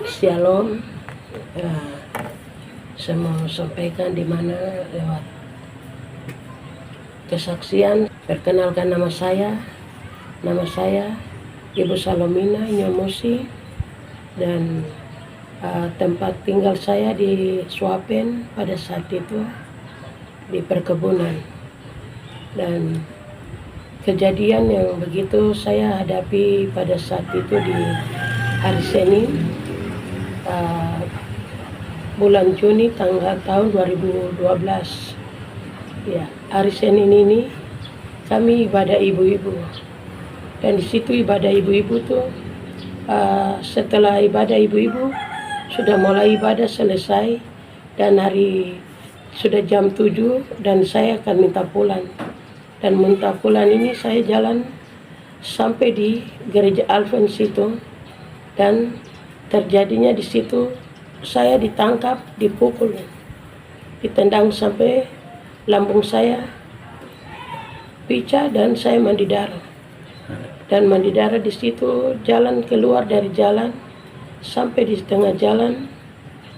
Shalom. Ya, saya mau sampaikan di mana lewat kesaksian. Perkenalkan nama saya Ibu Salomina Nyomosi, dan tempat tinggal saya di Suapen pada saat itu di perkebunan. Dan kejadian yang begitu saya hadapi pada saat itu di hari Senin, bulan Juni tahun 2012. Ya, hari Senin ini kami ibadah ibu-ibu, dan di situ ibadah ibu-ibu tuh setelah ibadah ibu-ibu sudah mulai ibadah selesai, dan hari sudah jam 7 dan saya akan minta pulang. Dan minta pulang ini saya jalan sampai di gereja Alphonse itu, dan terjadinya di situ saya ditangkap, dipukul, ditendang sampai lambung saya pecah dan saya mandi darah. Dan mandi darah di situ, jalan keluar dari jalan sampai di tengah jalan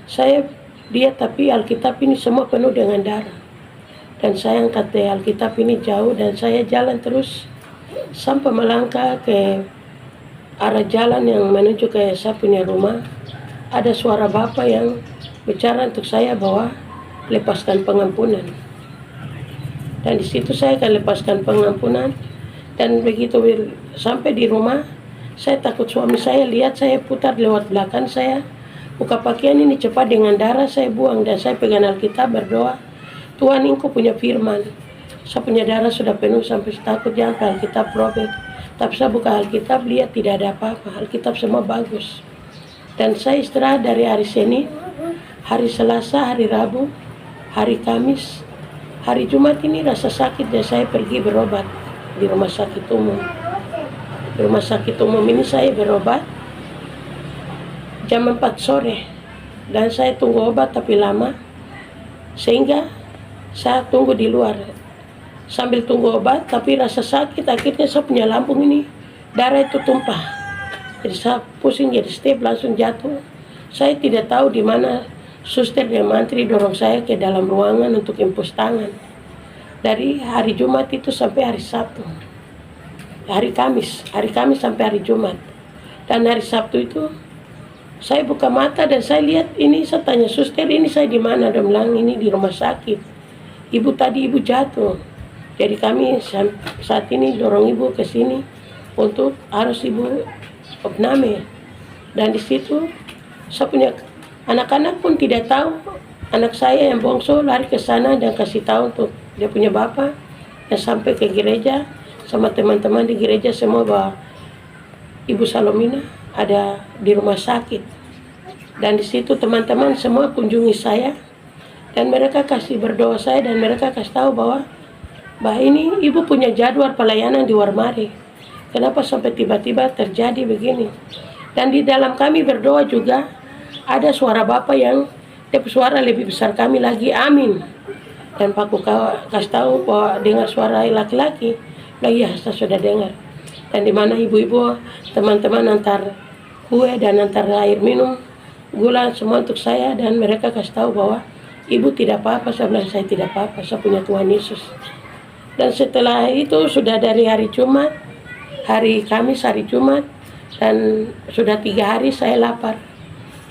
saya lihat, tapi Alkitab ini semua penuh dengan darah. Dan saya angkat Alkitab ini jauh, dan saya jalan terus sampai melangkah ke arah jalan yang menuju ke saya punya rumah. Ada suara Bapak yang bicara untuk saya bahwa lepaskan pengampunan. Dan di situ saya akan lepaskan pengampunan. Dan begitu sampai di rumah, saya takut suami saya lihat, saya putar lewat belakang, saya buka pakaian ini cepat dengan darah saya buang, dan saya pegang Alkitab berdoa, Tuhan Engkau punya firman, saya punya darah sudah penuh sampai takut jangan Alkitab robek. Tapi saya buka Alkitab, lihat tidak ada apa-apa, Alkitab semua bagus. Dan saya istirahat dari hari Senin, hari Selasa, hari Rabu, hari Kamis, hari Jumat ini rasa sakit, dan saya pergi berobat di rumah sakit umum. Di rumah sakit umum ini saya berobat jam 4 sore, dan saya tunggu obat tapi lama, sehingga saya tunggu di luar sambil tunggu obat, tapi rasa sakit. Akhirnya saya punya lambung ini darah itu tumpah, jadi saya pusing, jadi step langsung jatuh. Saya tidak tahu di mana suster dan mantri dorong saya ke dalam ruangan untuk impus tangan. Dari hari Jumat itu sampai hari Sabtu, hari Kamis sampai hari Jumat. Dan hari Sabtu itu saya buka mata dan saya lihat ini, saya tanya suster, ini saya di mana? Dia bilang ini di rumah sakit. Ibu tadi ibu jatuh. Jadi kami saat ini dorong ibu ke sini untuk harus ibu opname. Dan di situ saya punya anak-anak pun tidak tahu. Anak saya yang bongso lari ke sana dan kasih tahu untuk dia punya bapak, dan sampai ke gereja sama teman-teman di gereja semua bahwa Ibu Salomina ada di rumah sakit. Dan di situ teman-teman semua kunjungi saya, dan mereka kasih berdoa saya, dan mereka kasih tahu bahwa ini ibu punya jadwal pelayanan di Warmari. Kenapa sampai tiba-tiba terjadi begini? Dan di dalam kami berdoa juga ada suara Bapak yang suara lebih besar kami lagi, amin. Dan Pak kasih tahu bahwa dengar suara laki-laki. Nah iya, saya sudah dengar. Dan di mana ibu-ibu teman-teman antar kue dan antar air minum, gula semua untuk saya, dan mereka kasih tahu bahwa ibu tidak apa-apa. Saya bilang saya tidak apa-apa, saya punya Tuhan Yesus. Dan setelah itu sudah dari hari Jumat, hari Kamis, hari Jumat, dan sudah 3 hari saya lapar.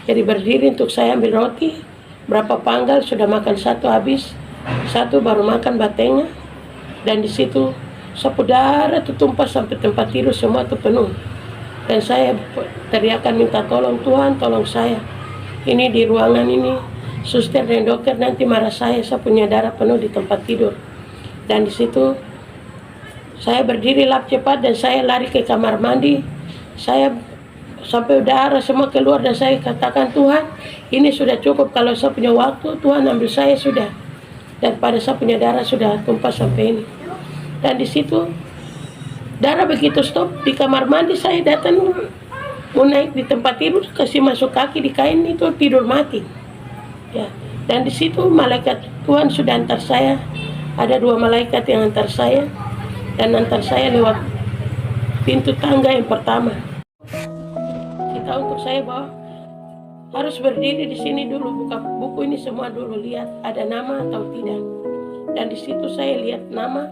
Jadi berdiri untuk saya ambil roti, berapa panggal sudah makan satu habis, satu baru makan batengnya. Dan di situ sapu darah itu tumpah sampai tempat tidur semua itu penuh. Dan saya teriakan minta tolong, Tuhan tolong saya. Ini di ruangan ini suster dan dokter nanti marah saya punya darah penuh di tempat tidur. Dan di situ saya berdiri lap cepat, dan saya lari ke kamar mandi. Saya sampai darah semua keluar, dan saya katakan, Tuhan ini sudah cukup, kalau saya punya waktu Tuhan ambil saya sudah. Dan pada saya punya darah sudah tumpah sampai ini. Dan di situ darah begitu stop di kamar mandi, saya datang mau naik di tempat tidur, kasih masuk kaki di kain itu tidur mati. Ya. Dan di situ malaikat Tuhan sudah antar saya. Ada 2 malaikat yang antar saya, dan antar saya lewat pintu tangga yang pertama. Kita untuk saya bahwa harus berdiri di sini dulu, buka buku ini semua dulu, lihat ada nama atau tidak. Dan di situ saya lihat nama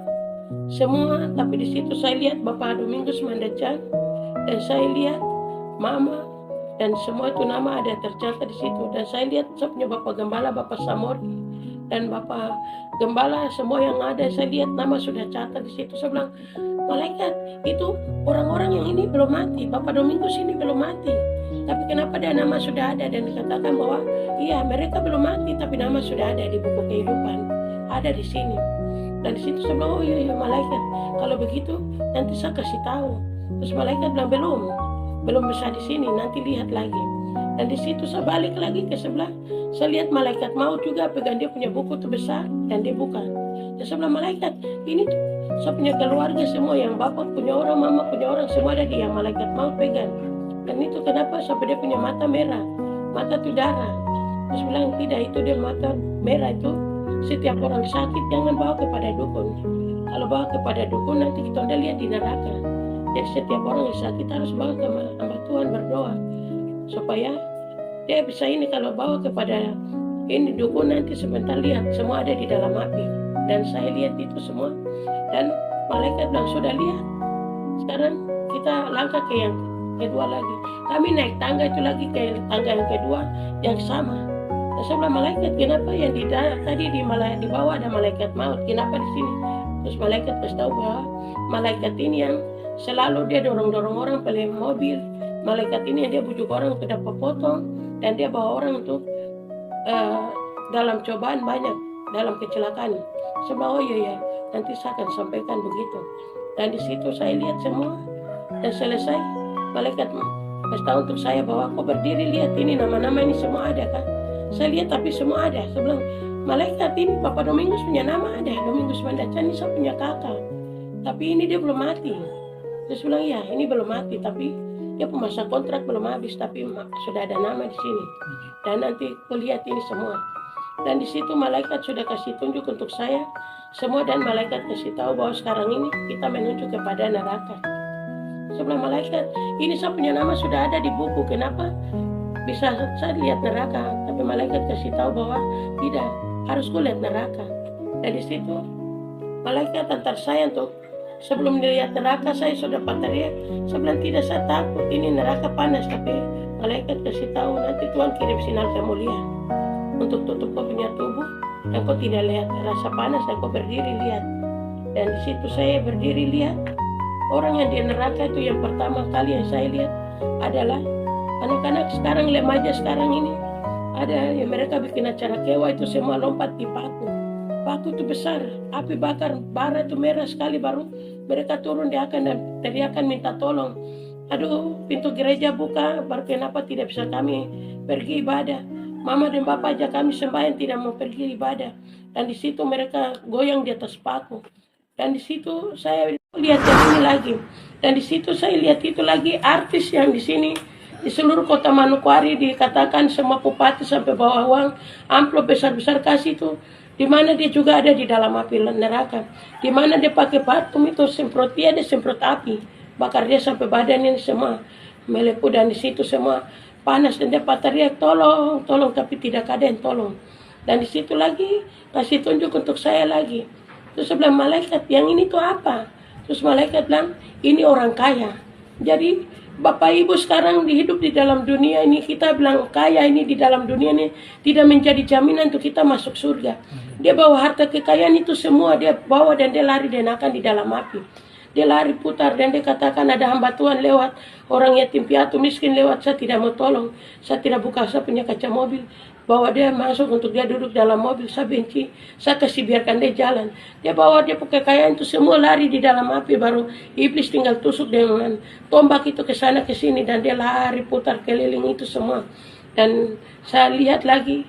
semua, tapi di situ saya lihat Bapak Domingus Mandacan, dan saya lihat Mama, dan semua itu nama ada tercatat di situ. Dan saya lihat saya punya Bapak Gembala, Bapak Samori, dan Bapak Gembala, semua yang ada saya lihat nama sudah catat di situ. Saya bilang, malaikat itu orang-orang yang ini belum mati, Bapak Domingus ini belum mati, tapi kenapa dia nama sudah ada? Dan dikatakan bahwa iya mereka belum mati, tapi nama sudah ada di buku kehidupan, ada di sini. Dan di situ saya bilang, oh iya malaikat, kalau begitu nanti saya kasih tahu. Terus malaikat bilang, belum bisa di sini, nanti lihat lagi. Dan di situ saya balik lagi ke sebelah, saya lihat malaikat maut juga pegang dia punya buku itu besar, dan dia buka. Dan saya bilang, malaikat ini tuh saya punya keluarga semua, yang bapak punya orang, mama punya orang, semua ada di yang malaikat maut pegang. Dan itu kenapa sampai dia punya mata merah, mata itu darah. Terus bilang, tidak, itu dia mata merah itu setiap orang sakit jangan bawa kepada dukun. Kalau bawa kepada dukun nanti kita udah lihat di neraka. Jadi setiap orang yang sakit harus bawa ke hamba Tuhan, berdoa supaya dia bisa ini. Kalau bawa kepada ini dukun nanti sebentar lihat semua ada di dalam api. Dan saya lihat itu semua, dan malaikat bilang, sudah lihat, sekarang kita langkah ke yang kedua lagi. Kami naik tangga itu lagi ke tangga yang kedua yang sama. Dan saya bilang, malaikat kenapa yang tadi di bawah ada malaikat maut, kenapa di sini? Terus malaikat kasih tahu bahwa malaikat ini yang selalu dia dorong-dorong orang pada mobil. Malaikat ini yang dia bujuk orang untuk dapat potong, dan dia bawa orang untuk dalam cobaan banyak, dalam kecelakaan. Saya bilang, oh iya, nanti saya akan sampaikan begitu. Dan di situ saya lihat semua, dan selesai malaikat kasih tahu untuk saya bahwa kau berdiri, lihat ini nama-nama ini semua ada kan. Saya lihat tapi semua ada. Saya bilang, malaikat ini Bapak Domingus punya nama ada, Domingus Mandacan ini saya punya kakak, tapi ini dia belum mati. Terus bilang, ya ini belum mati, tapi dia masa kontrak belum habis, tapi sudah ada nama di sini. Dan nanti kulihat ini semua. Dan di situ malaikat sudah kasih tunjuk untuk saya semua, dan malaikat kasih tahu bahwa sekarang ini kita menuju kepada neraka. Sebelah malaikat, ini saya punya nama sudah ada di buku, kenapa bisa saya lihat neraka? Tapi malaikat kasih tahu bahwa tidak, harus kulihat neraka. Dan di situ malaikat antar saya untuk sebelum dilihat neraka, saya sudah teriak. Saya bilang, tidak, saya takut, ini neraka panas. Tapi malaikat kasih tahu, nanti Tuhan kirim sinar kemuliaan untuk tutup kau punya tubuh, dan kau tidak lihat rasa panas, dan kau berdiri lihat. Dan di situ saya berdiri lihat orang yang di neraka itu. Yang pertama kali yang saya lihat adalah anak-anak sekarang, remaja sekarang ini, ada yang mereka bikin acara kewa itu semua lompat di paku. Paku itu besar, api bakar, bara itu merah sekali, baru mereka turun, dia akan dan teriakan minta tolong. Aduh, pintu gereja buka, baru kenapa tidak bisa kami pergi ibadah? Mama dan Bapak aja kami sembahyang tidak mau pergi ibadah. Dan di situ mereka goyang di atas paku. Dan di situ saya lihat yang ini lagi. Dan di situ saya lihat itu lagi artis yang di sini. Di seluruh kota Manokwari dikatakan semua bupati sampai bawa uang amplop besar-besar kasih itu. Di mana dia juga ada di dalam api neraka. Di mana dia pakai parfum itu semprot, dia semprot api. Bakar dia sampai badan ini semua melepuh, dan di situ semua panas, dan dia teriak tolong, tolong, tapi tidak ada yang tolong. Dan di situ lagi kasih tunjuk untuk saya lagi. Terus saya bilang, malaikat yang ini tuh apa? Terus malaikat bilang, ini orang kaya. Jadi Bapak Ibu sekarang hidup di dalam dunia ini, kita bilang kaya ini di dalam dunia ini tidak menjadi jaminan untuk kita masuk surga. Dia bawa harta kekayaan itu semua, dia bawa dan dia lari dan akan di dalam api. Dia lari putar dan dia katakan ada hamba Tuhan lewat, orang yatim piatu miskin lewat, saya tidak mau tolong, saya tidak buka, saya punya kaca mobil, bawa dia masuk untuk dia duduk dalam mobil, saya benci, saya kasih biarkan dia jalan. Dia bawa dia pakai kekayaan itu semua lari di dalam api, baru iblis tinggal tusuk dengan tombak itu ke sana ke sini, dan dia lari putar keliling itu semua. Dan saya lihat lagi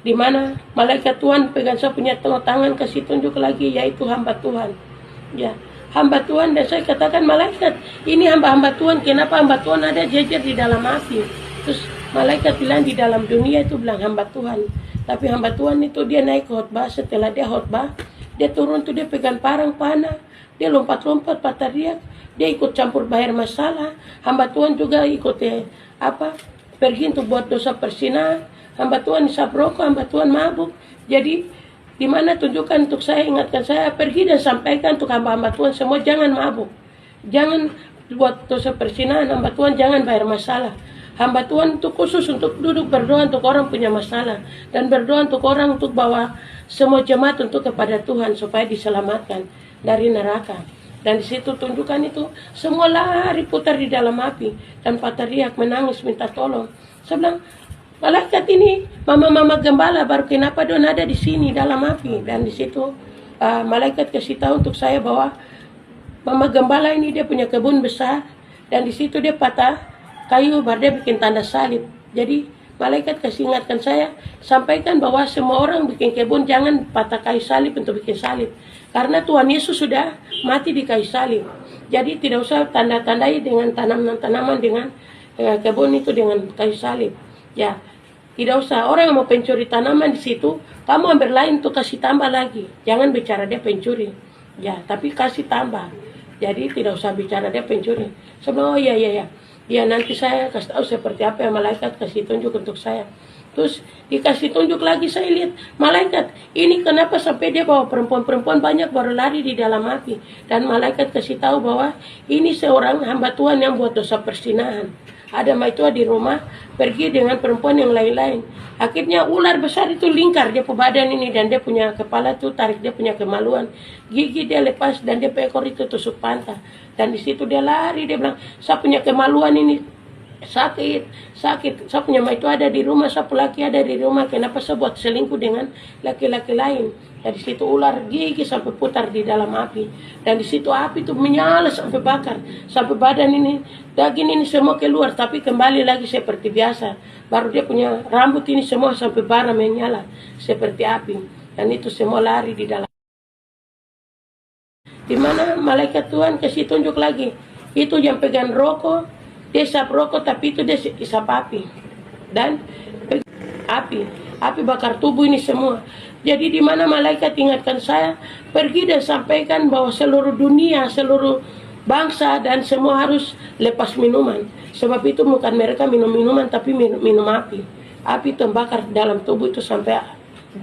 di mana malaikat Tuhan pegang saya punya tangan, kasih tunjuk lagi, yaitu hamba Tuhan. Ya, hamba Tuhan. Dan saya katakan, malaikat ini hamba-hamba Tuhan, kenapa hamba Tuhan ada jejer di dalam api? Terus malaikat bilang di dalam dunia itu bilang hamba Tuhan, tapi hamba Tuhan itu dia naik khotbah, setelah dia khotbah dia turun tuh, dia pegang parang panah, dia lompat-lompat teriak, dia ikut campur bayar masalah. Hamba Tuhan juga ikut pergi untuk buat dosa perzinahan, hamba Tuhan isap rokok, hamba Tuhan mabuk. Jadi di mana tunjukkan untuk saya, ingatkan saya, pergi dan sampaikan untuk hamba-hamba Tuhan semua, jangan mabuk, jangan buat dosa perzinahan, hamba Tuhan jangan bayar masalah. Hamba Tuhan itu khusus untuk duduk berdoa untuk orang punya masalah, dan berdoa untuk orang untuk bawa semua jemaat untuk kepada Tuhan supaya diselamatkan dari neraka. Dan di situ tunjukkan itu, semua lari putar di dalam api dan teriak menangis minta tolong. Saya bilang, malaikat ini mama-mama gembala baru kenapa don ada di sini dalam api. Dan di situ malaikat kasih tahu untuk saya bahwa mama gembala ini dia punya kebun besar, dan di situ dia patah kayu baru dia bikin tanda salib. Jadi malaikat kasih ingatkan saya, sampaikan bahwa semua orang bikin kebun jangan patah kayu salib untuk bikin salib, karena Tuhan Yesus sudah mati di kayu salib. Jadi tidak usah tanda-tandai dengan tanaman-tanaman dengan kebun itu dengan kayu salib. Ya, tidak usah. Orang yang mau pencuri tanaman di situ, kamu ambil lain untuk kasih tambah lagi. Jangan bicara dia pencuri. Ya, tapi kasih tambah. Jadi tidak usah bicara dia pencuri. Sebelum oh iya. Ya nanti saya kasih tahu seperti apa yang malaikat kasih tunjuk untuk saya. Terus dikasih tunjuk lagi, saya lihat malaikat ini kenapa sampai dia bawa perempuan-perempuan banyak baru lari di dalam api. Dan malaikat kasih tahu bahwa ini seorang hamba Tuhan yang buat dosa perzinahan. Ada maitua di rumah pergi dengan perempuan yang lain-lain. Akhirnya ular besar itu lingkar dia badan ini, dan dia punya kepala tuh tarik, dia punya kemaluan. Gigi dia lepas dan dia ekor itu tusuk pantat. Dan di situ dia lari, dia bilang, saya punya kemaluan ini sakit. Saya punya maitua ada di rumah, saya laki ada di rumah. Kenapa saya buat selingkuh dengan laki-laki lain? Dan di situ ular gigi sampai putar di dalam api. Dan di situ api itu menyala sampai bakar, sampai badan ini, daging ini semua keluar, tapi kembali lagi seperti biasa. Baru dia punya rambut ini semua sampai bara menyala seperti api. Dan itu semua lari di dalam. Di mana malaikat Tuhan kasih tunjuk lagi, itu yang pegang rokok, dia isap rokok tapi itu dia isap api. Dan api bakar tubuh ini semua. Jadi di mana malaikat ingatkan saya, pergi dan sampaikan bahwa seluruh dunia, seluruh bangsa dan semua harus lepas minuman. Sebab itu bukan mereka minum minuman tapi minum api. Api terbakar dalam tubuh itu sampai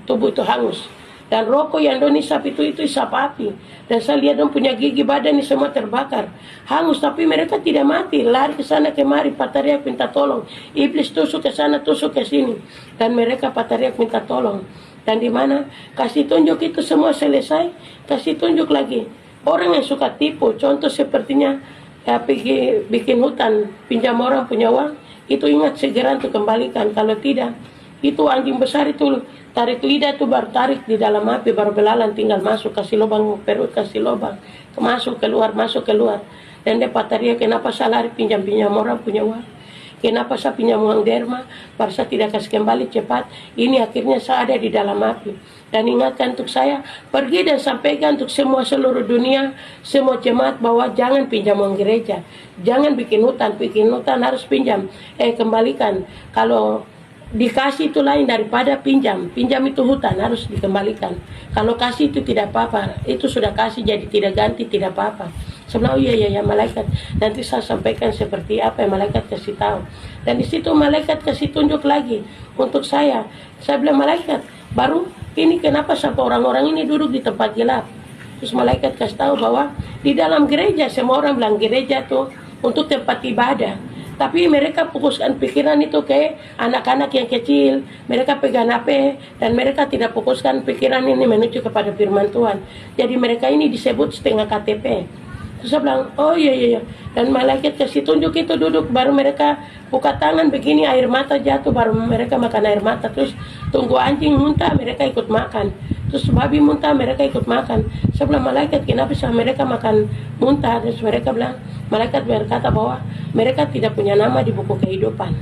tubuh itu hangus. Dan rokok yang doni isap itu isap api. Dan saya lihat dong punya gigi badan ini semua terbakar, hangus, tapi mereka tidak mati. Lari ke sana kemari, patariak minta tolong. Iblis tusuk ke sana, tusuk ke sini, dan mereka patariak minta tolong. Dan di mana kasih tunjuk itu semua selesai, kasih tunjuk lagi orang yang suka tipu. Contoh sepertinya pergi bikin hutan, pinjam orang punya uang, itu ingat segera untuk kembalikan. Kalau tidak, itu anjing besar itu tarik lidah itu baru tarik di dalam api, baru belalang tinggal masuk, kasih lubang perut, kasih lubang, masuk keluar. Dan dia pataria, kenapa saya lari pinjam orang punya uang? Kenapa saya pinjam uang derma, baru saya tidak kasih kembali cepat? Ini akhirnya saya ada di dalam api. Dan ingatkan untuk saya, pergi dan sampaikan untuk semua seluruh dunia, semua jemaat bahwa jangan pinjam uang gereja, jangan bikin hutan harus pinjam, kembalikan. Kalau dikasih itu lain daripada pinjam itu hutan harus dikembalikan. Kalau kasih itu tidak apa-apa, itu sudah kasih jadi tidak ganti tidak apa-apa. Sebenarnya iya malaikat, nanti saya sampaikan seperti apa yang malaikat kasih tahu. Dan di situ malaikat kasih tunjuk lagi untuk saya bilang, malaikat baru ini kenapa sampai orang-orang ini duduk di tempat gelap. Terus malaikat kasih tahu bahwa di dalam gereja, semua orang bilang gereja tuh untuk tempat ibadah, tapi mereka fokuskan pikiran itu ke anak-anak yang kecil. Mereka pegang HP dan mereka tidak fokuskan pikiran ini menuju kepada firman Tuhan. Jadi mereka ini disebut setengah KTP. Terus saya bilang, oh iya. Dan malaikat kasih tunjuk itu duduk, baru mereka buka tangan begini, air mata jatuh, baru mereka makan air mata. Terus tunggu anjing muntah, mereka ikut makan. Terus babi muntah, mereka ikut makan. Saya bilang, malaikat kenapa sih mereka makan muntah? Terus mereka bilang, malaikat berkata bahwa mereka tidak punya nama di buku kehidupan.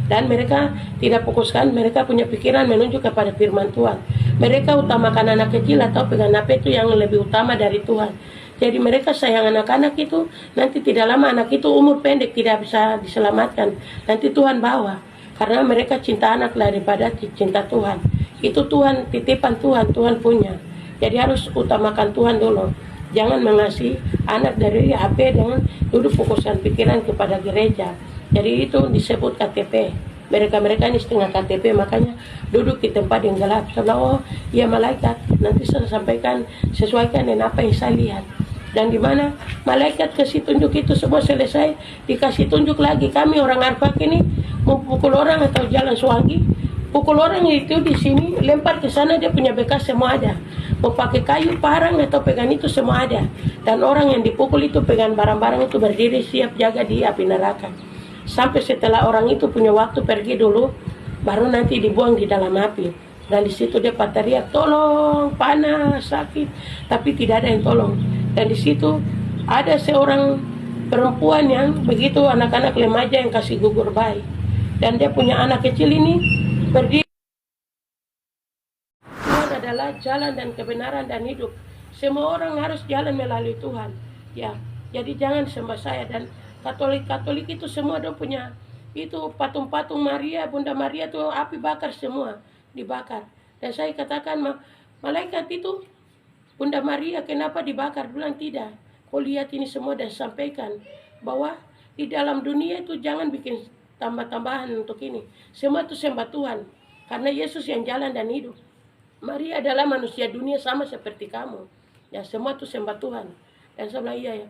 Dan mereka tidak fokuskan, mereka punya pikiran menuju kepada firman Tuhan. Mereka utamakan anak kecil atau pegang HP itu yang lebih utama dari Tuhan. Jadi mereka sayang anak-anak itu, nanti tidak lama anak itu umur pendek tidak bisa diselamatkan. Nanti Tuhan bawa, karena mereka cinta anak daripada cinta Tuhan. Itu Tuhan, titipan Tuhan punya. Jadi harus utamakan Tuhan dulu. Jangan mengasihi anak dari HP dengan duduk fokuskan pikiran kepada gereja. Jadi itu disebut KTP. Mereka-mereka ini setengah KTP, makanya duduk di tempat yang gelap. Saya bilang, oh ya malaikat, nanti saya sampaikan sesuaikan dengan apa yang saya lihat. Dan di mana malaikat kasih tunjuk itu semua selesai, dikasih tunjuk lagi. Kami orang Arfak ini mau pukul orang atau jalan Suwangi, pukul orang itu di sini, lempar ke sana, dia punya bekas semua ada. Mau pakai kayu, parang atau pegang itu semua ada. Dan orang yang dipukul itu pegang barang-barang itu berdiri siap jaga di api neraka. Sampai setelah orang itu punya waktu pergi dulu, baru nanti dibuang di dalam api. Dan di situ dia teriak, tolong, panas, sakit, tapi tidak ada yang tolong. Dan di situ ada seorang perempuan yang begitu anak-anak remaja yang kasih gugur bayi. Dan dia punya anak kecil ini berdiri. Tuhan adalah jalan dan kebenaran dan hidup. Semua orang harus jalan melalui Tuhan. Ya, jadi jangan sembah saya. Dan Katolik itu semua dia punya itu patung-patung Maria, Bunda Maria itu api bakar semua dibakar. Dan saya katakan malaikat itu Bunda Maria kenapa dibakar? Bilang tidak. Kau lihat ini semua dan sampaikan bahwa di dalam dunia itu jangan bikin tambah-tambahan untuk ini. Semua itu sembah Tuhan. Karena Yesus yang jalan dan hidup. Maria adalah manusia dunia sama seperti kamu. Ya semua itu sembah Tuhan. Dan saya bilang iya ya.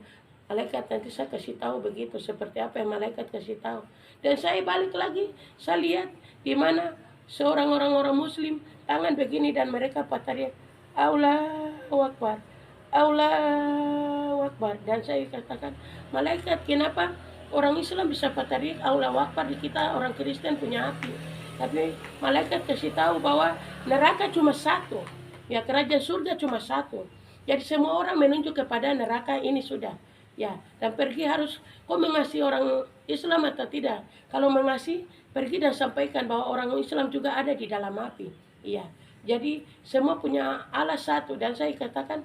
Malaikat nanti saya kasih tahu begitu seperti apa yang malaikat kasih tahu. Dan saya balik lagi, saya lihat di mana seorang orang Muslim tangan begini dan mereka teriak Allahu Akbar, Allahu Akbar. Dan saya katakan malaikat kenapa orang Islam bisa teriak Allahu Akbar, di kita orang Kristen punya api. Tapi malaikat kasih tahu bahwa neraka cuma satu, ya kerajaan surga cuma satu. Jadi semua orang menunjuk kepada neraka ini sudah. Ya, dan pergi harus kau mengasihi orang Islam atau tidak. Kalau mengasihi, pergi dan sampaikan bahwa orang Islam juga ada di dalam api. Iya. Jadi semua punya Allah satu. Dan saya katakan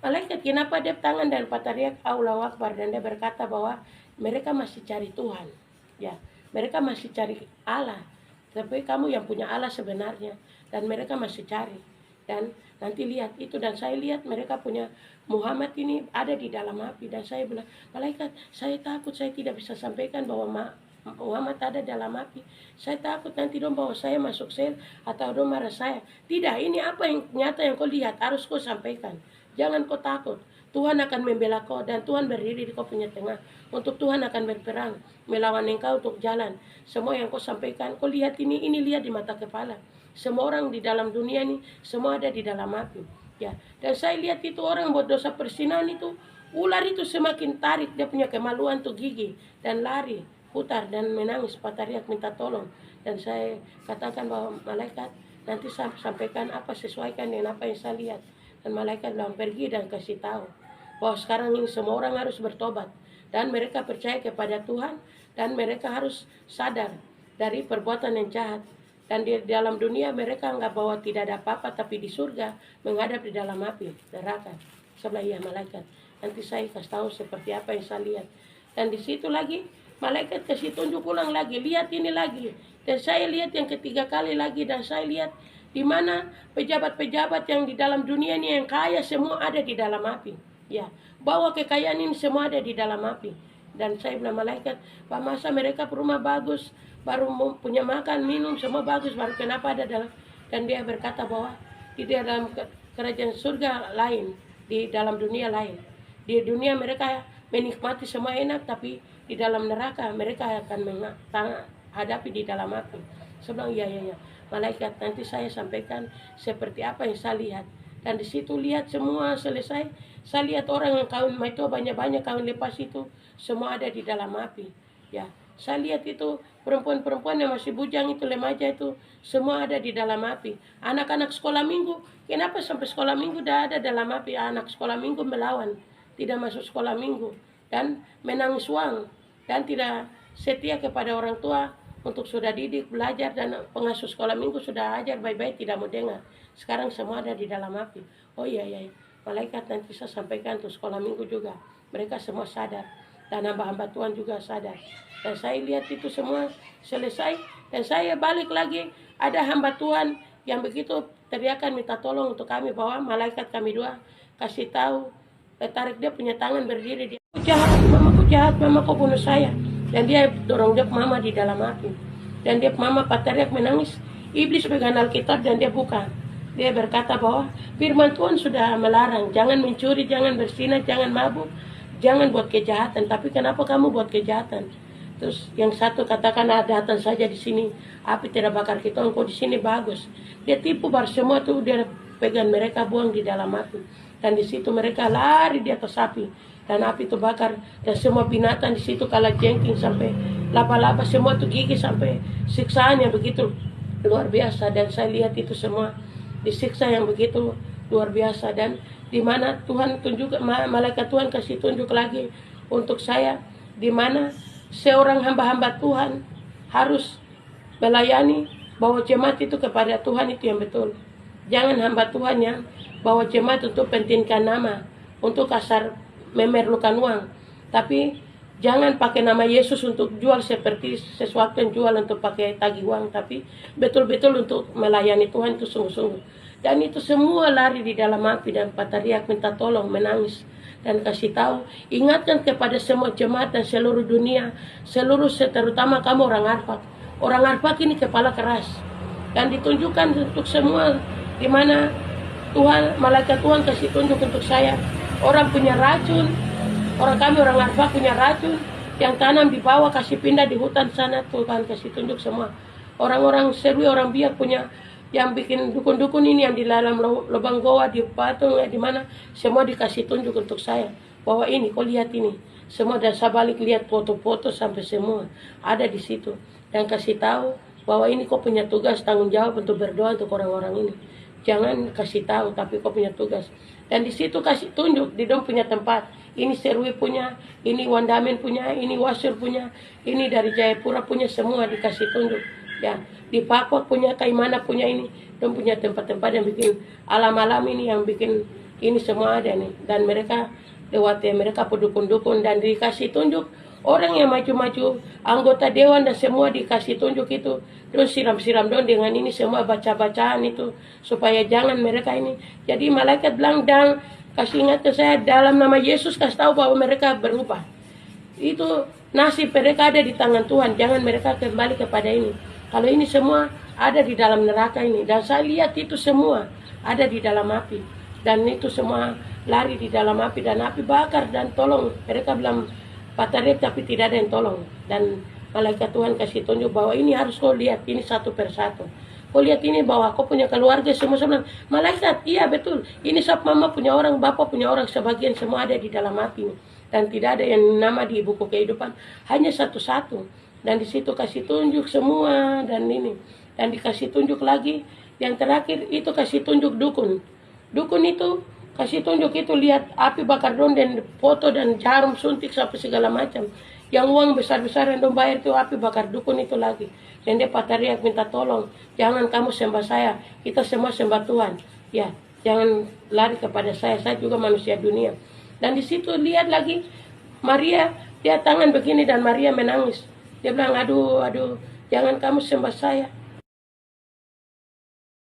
malaikat kenapa dia tangan dan teriak Allahu Akbar, dan dia berkata bahwa mereka masih cari Tuhan. Ya, mereka masih cari Allah. Tapi kamu yang punya Allah sebenarnya, dan mereka masih cari. Dan nanti lihat itu, dan saya lihat mereka punya Muhammad ini ada di dalam api. Dan saya bilang, malaikat, saya takut saya tidak bisa sampaikan bahwa Muhammad ada dalam api. Saya takut nanti dong bahwa saya masuk sel atau dong marah saya. Tidak, ini apa yang nyata yang kau lihat harus kau sampaikan. Jangan kau takut. Tuhan akan membela kau, dan Tuhan berdiri di kau punya tengah. Untuk Tuhan akan berperang melawan engkau untuk jalan. Semua yang kau sampaikan, kau lihat ini lihat di mata kepala. Semua orang di dalam dunia ini semua ada di dalam api. Ya, dan saya lihat itu orang buat dosa persinahan itu, ular itu semakin tarik dia punya kemaluan tuh gigi dan lari, putar dan menangis, teriak minta tolong. Dan saya katakan bahwa malaikat nanti sampaikan apa, sesuaikan dengan apa yang saya lihat. Dan malaikat bilang pergi dan kasih tahu bahwa sekarang ini semua orang harus bertobat dan mereka percaya kepada Tuhan, dan mereka harus sadar dari perbuatan yang jahat. Dan di dalam dunia mereka anggap bahwa tidak ada apa-apa, tapi di surga menghadap di dalam api neraka. Sebelah iya malaikat. Nanti saya kasih tahu seperti apa yang saya lihat. Dan di situ lagi malaikat kasih tunjuk ulang lagi, lihat ini lagi. Dan saya lihat yang ketiga kali lagi, dan saya lihat di mana pejabat-pejabat yang di dalam dunia ini yang kaya semua ada di dalam api. Ya, bawa kekayaan ini semua ada di dalam api. Dan saya bilang malaikat, Pak masa mereka rumah bagus, baru punya makan, minum, semua bagus, baru kenapa ada dalam. Dan dia berkata bahwa di dalam kerajaan surga lain, di dalam dunia lain. Di dunia mereka menikmati semua enak, tapi di dalam neraka mereka akan hadapi di dalam api. Saya bilang iya. Malaikat nanti saya sampaikan seperti apa yang saya lihat. Dan di situ lihat semua selesai. Saya lihat orang yang kawin itu banyak-banyak kawin lepas itu semua ada di dalam api. Ya, saya lihat itu perempuan-perempuan yang masih bujang itu, remaja itu semua ada di dalam api. Anak-anak sekolah minggu, kenapa sampai sekolah minggu dah ada dalam api? Anak sekolah minggu melawan, tidak masuk sekolah minggu dan menangis uang dan tidak setia kepada orang tua untuk sudah didik, belajar, dan pengasuh sekolah minggu sudah ajar baik-baik tidak mau dengar. Sekarang semua ada di dalam api. Oh iya. Malaikat nanti saya sampaikan untuk sekolah minggu juga. Mereka semua sadar. Dan hamba-hamba Tuhan juga sadar. Dan saya lihat itu semua selesai. Dan saya balik lagi. Ada hamba Tuhan yang begitu teriakan minta tolong untuk kami. Bahwa malaikat kami dua kasih tahu. Tarik dia punya tangan berdiri. Dia jahat, mamaku bunuh saya. Dan dia dorong dia mama di dalam api. Dan dia mama teriak menangis. Iblis pegang Alkitab dan dia buka. Dia berkata bahwa firman Tuhan sudah melarang, jangan mencuri, jangan bersinah, jangan mabuk, jangan buat kejahatan. Tapi kenapa kamu buat kejahatan? Terus yang satu katakan, datang saja di sini, api tidak bakar kita, engkau di sini bagus. Dia tipu bar semua tuh, dia pegang mereka buang di dalam api. Dan di situ mereka lari di atas api. Dan api itu bakar, dan semua binatang di situ kalah jengking sampai laba-laba semua tuh gigi sampai siksaan yang begitu luar biasa. Dan saya lihat itu semua disiksa yang begitu luar biasa. Dan di mana Tuhan tunjuk, malaikat Tuhan kasih tunjuk lagi untuk saya, di mana seorang hamba-hamba Tuhan harus melayani, bawa jemaat itu kepada Tuhan, itu yang betul. Jangan hamba Tuhan yang bawa jemaat untuk pentingkan nama, untuk kasar memerlukan uang. Tapi jangan pakai nama Yesus untuk jual seperti sesuatu yang jual untuk pakai tagih uang. Tapi betul-betul untuk melayani Tuhan itu sungguh-sungguh. Dan itu semua lari di dalam api dan teriak minta tolong, menangis. Dan kasih tahu, ingatkan kepada semua jemaat dan seluruh dunia, terutama kamu orang Arfak. Orang Arfak ini kepala keras. Dan ditunjukkan untuk semua, di mana Tuhan, malaikat Tuhan kasih tunjuk untuk saya. Orang punya racun, kami orang Arfak punya racun, yang tanam di bawah kasih pindah di hutan sana, Tuhan kasih tunjuk semua. Orang-orang Serui, orang Biak punya, yang bikin dukun-dukun ini yang di dalam lubang goa, di patung, di mana, semua dikasih tunjuk untuk saya. Bahwa ini, kau lihat ini. Semua dan saya balik lihat foto-foto sampai semua ada di situ. Dan kasih tahu bahwa ini kau punya tugas, tanggung jawab untuk berdoa untuk orang-orang ini. Jangan kasih tahu, tapi kau punya tugas. Dan di situ kasih tunjuk, di dong punya tempat. Ini Serui punya, ini Wandamen punya, ini Wasur punya, ini dari Jayapura punya, semua dikasih tunjuk. Ya, di Papua punya, Kaimana punya ini, dong punya tempat-tempat yang bikin alam-alam ini, yang bikin ini semua ada nih. Dan mereka lewat mereka pendukun-dukun dan dikasih tunjuk. Orang yang maju-maju, anggota dewan dan semua dikasih tunjuk itu. Terus siram-siram dong dengan ini semua baca-bacaan itu. Supaya jangan mereka ini. Jadi malaikat bilang, dan kasih ingat ke saya, dalam nama Yesus kasih tahu bahwa mereka berubah. Itu nasib mereka ada di tangan Tuhan. Jangan mereka kembali kepada ini. Kalau ini semua ada di dalam neraka ini. Dan saya lihat itu semua ada di dalam api. Dan itu semua lari di dalam api. Dan api bakar dan tolong. Mereka bilang, Pataret, tapi tidak ada yang tolong. Dan malaikat Tuhan kasih tunjuk bahwa ini harus kau lihat, ini satu persatu. Kau lihat ini bahwa kau punya keluarga semua. Malaikat, iya betul. Ini sab mama punya orang, bapak punya orang, sebagian semua ada di dalam api. Dan tidak ada yang nama di buku kehidupan. Hanya satu-satu. Dan di situ kasih tunjuk semua dan ini. Dan dikasih tunjuk lagi. Yang terakhir itu kasih tunjuk dukun. Dukun itu kasih tunjuk itu, lihat api bakar don dan foto dan jarum suntik sampai segala macam. Yang uang besar-besar yang dong bayar itu api bakar dukun itu lagi. Dan dia teriak minta tolong, jangan kamu sembah saya, kita semua sembah Tuhan. Ya, jangan lari kepada saya juga manusia dunia. Dan di situ lihat lagi Maria, dia tangan begini dan Maria menangis. Dia bilang, aduh, jangan kamu sembah saya.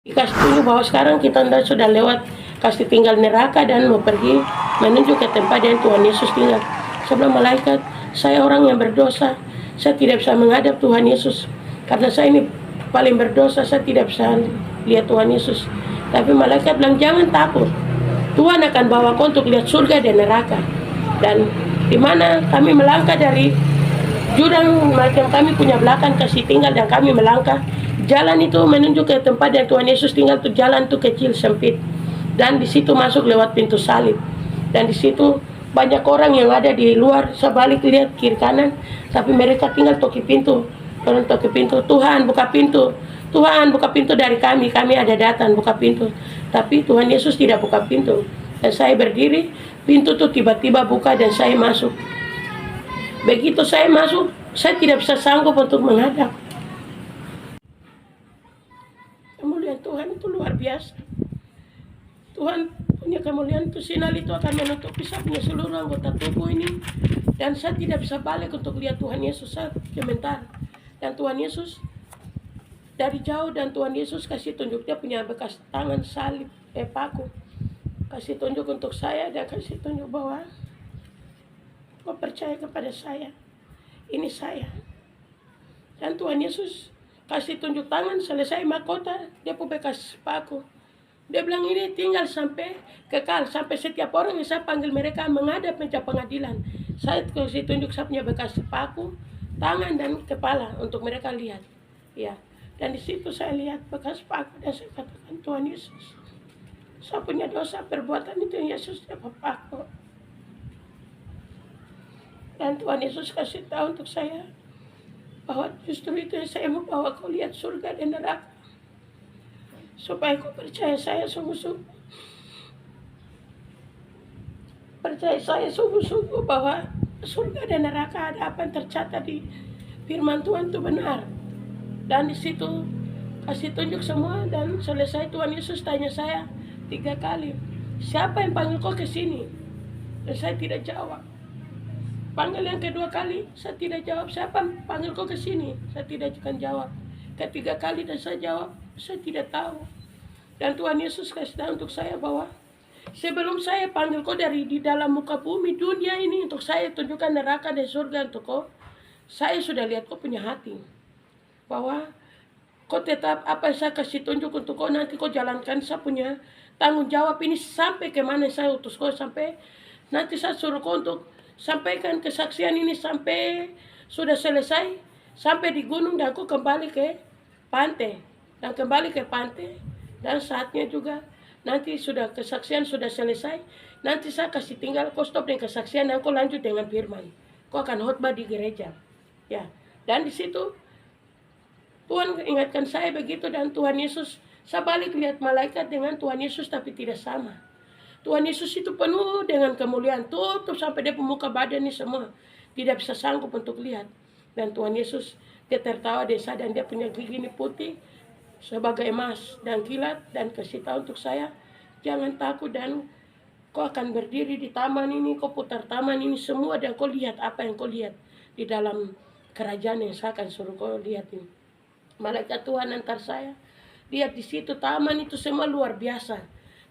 Dikasih tunjuk bahwa sekarang kita sudah lewat kasih tinggal neraka dan mau pergi menuju ke tempat yang Tuhan Yesus tinggal. Sebelum malaikat, saya orang yang berdosa, saya tidak bisa menghadap Tuhan Yesus. Karena saya ini paling berdosa, saya tidak bisa lihat Tuhan Yesus. Tapi malaikat bilang, jangan takut. Tuhan akan bawa kau untuk lihat surga dan neraka. Dan di mana kami melangkah dari jurang, macam kami punya belakang kasih tinggal dan kami melangkah. Jalan itu menunjuk ke tempat yang Tuhan Yesus tinggal, tuh jalan tuh kecil, sempit. Dan di situ masuk lewat pintu salib. Dan di situ banyak orang yang ada di luar. Sebalik lihat kiri kanan. Tapi mereka tinggal toki pintu. Orang toki pintu. Tuhan buka pintu. Tuhan buka pintu dari kami. Kami ada datang buka pintu. Tapi Tuhan Yesus tidak buka pintu. Dan saya berdiri. Pintu itu tiba-tiba buka dan saya masuk. Begitu saya masuk, saya tidak bisa sanggup untuk menghadap. Kemuliaan Tuhan itu luar biasa. Tuhan punya kemuliaan itu, sinar itu akan menutupi saya punya seluruh anggota tubuh ini. Dan saya tidak bisa balik untuk lihat Tuhan Yesus, saya sebentar. Dan Tuhan Yesus dari jauh, dan Tuhan Yesus kasih tunjuk, dia punya bekas tangan salib, paku. Kasih tunjuk untuk saya, dan kasih tunjuk bahwa kau percaya kepada saya. ini saya. Dan Tuhan Yesus kasih tunjuk tangan, selesai mahkota, dia pun bekas paku. Dia bilang ini tinggal sampai kekal, sampai setiap orang yang saya panggil mereka menghadap meja pengadilan. Saya kasih tunjuk saya punya bekas paku, tangan dan kepala untuk mereka lihat. Ya, dan di situ saya lihat bekas paku dan saya katakan, Tuhan Yesus, saya punya dosa perbuatan itu Yesus dapat paku. Dan Tuhan Yesus kasih tahu untuk saya bahwa justru itu yang saya mau bawa kau lihat surga dan neraka, supaya kau percaya saya sungguh-sungguh. Percaya saya sungguh-sungguh bahwa surga dan neraka ada apa yang tercatat di firman Tuhan itu benar. Dan di situ kasih tunjuk semua dan selesai Tuhan Yesus tanya saya 3 kali, siapa yang panggil kau ke sini? Dan saya tidak jawab. Panggil yang kedua kali, saya tidak jawab, siapa yang panggil kau ke sini? Saya tidak akan jawab. Ketiga kali dan saya jawab, saya tidak tahu. Dan Tuhan Yesus kasih tahu untuk saya bahwa sebelum saya panggil kau dari di dalam muka bumi dunia ini untuk saya tunjukkan neraka dan surga untuk kau, saya sudah lihat kau punya hati. Bahwa kau tetap apa yang saya kasih tunjuk untuk kau, nanti kau jalankan. Saya punya tanggung jawab ini sampai kemana saya utus kau, sampai nanti saya suruh kau untuk sampaikan kesaksian ini sampai sudah selesai, sampai di gunung dan kau kembali ke pantai. Dan kembali ke pantai dan saatnya juga nanti sudah kesaksian sudah selesai, nanti saya kasih tinggal kau stop dengan kesaksian dan kau lanjut dengan firman. Kau akan khotbah di gereja. Ya, dan di situ Tuhan ingatkan saya begitu dan Tuhan Yesus, saya balik lihat malaikat dengan Tuhan Yesus tapi tidak sama. Tuhan Yesus itu penuh dengan kemuliaan, tutup sampai dia pemuka badan ini semua. Tidak bisa sanggup untuk lihat. Dan Tuhan Yesus, dia tertawa desa dan dia punya gigi ini putih sebagai emas dan kilat dan kasih tahu untuk saya, jangan takut dan kau akan berdiri di taman ini, kau putar taman ini semua dan kau lihat apa yang kau lihat di dalam kerajaan yang saya akan suruh kau lihat ini. Malaikat Tuhan antar saya lihat di situ taman itu semua luar biasa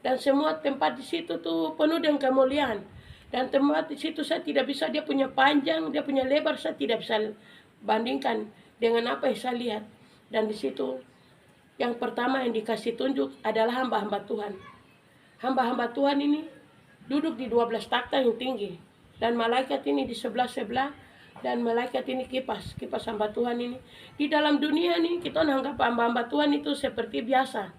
dan semua tempat di situ tuh penuh dengan kemuliaan. Dan tempat di situ saya tidak bisa, dia punya panjang, dia punya lebar, saya tidak bisa bandingkan dengan apa yang saya lihat. Dan di situ yang pertama yang dikasih tunjuk adalah hamba-hamba Tuhan. Hamba-hamba Tuhan ini duduk di 12 takhta yang tinggi. Dan malaikat ini di sebelah-sebelah. Dan malaikat ini kipas hamba Tuhan ini. Di dalam dunia ini kita anggap hamba-hamba Tuhan itu seperti biasa.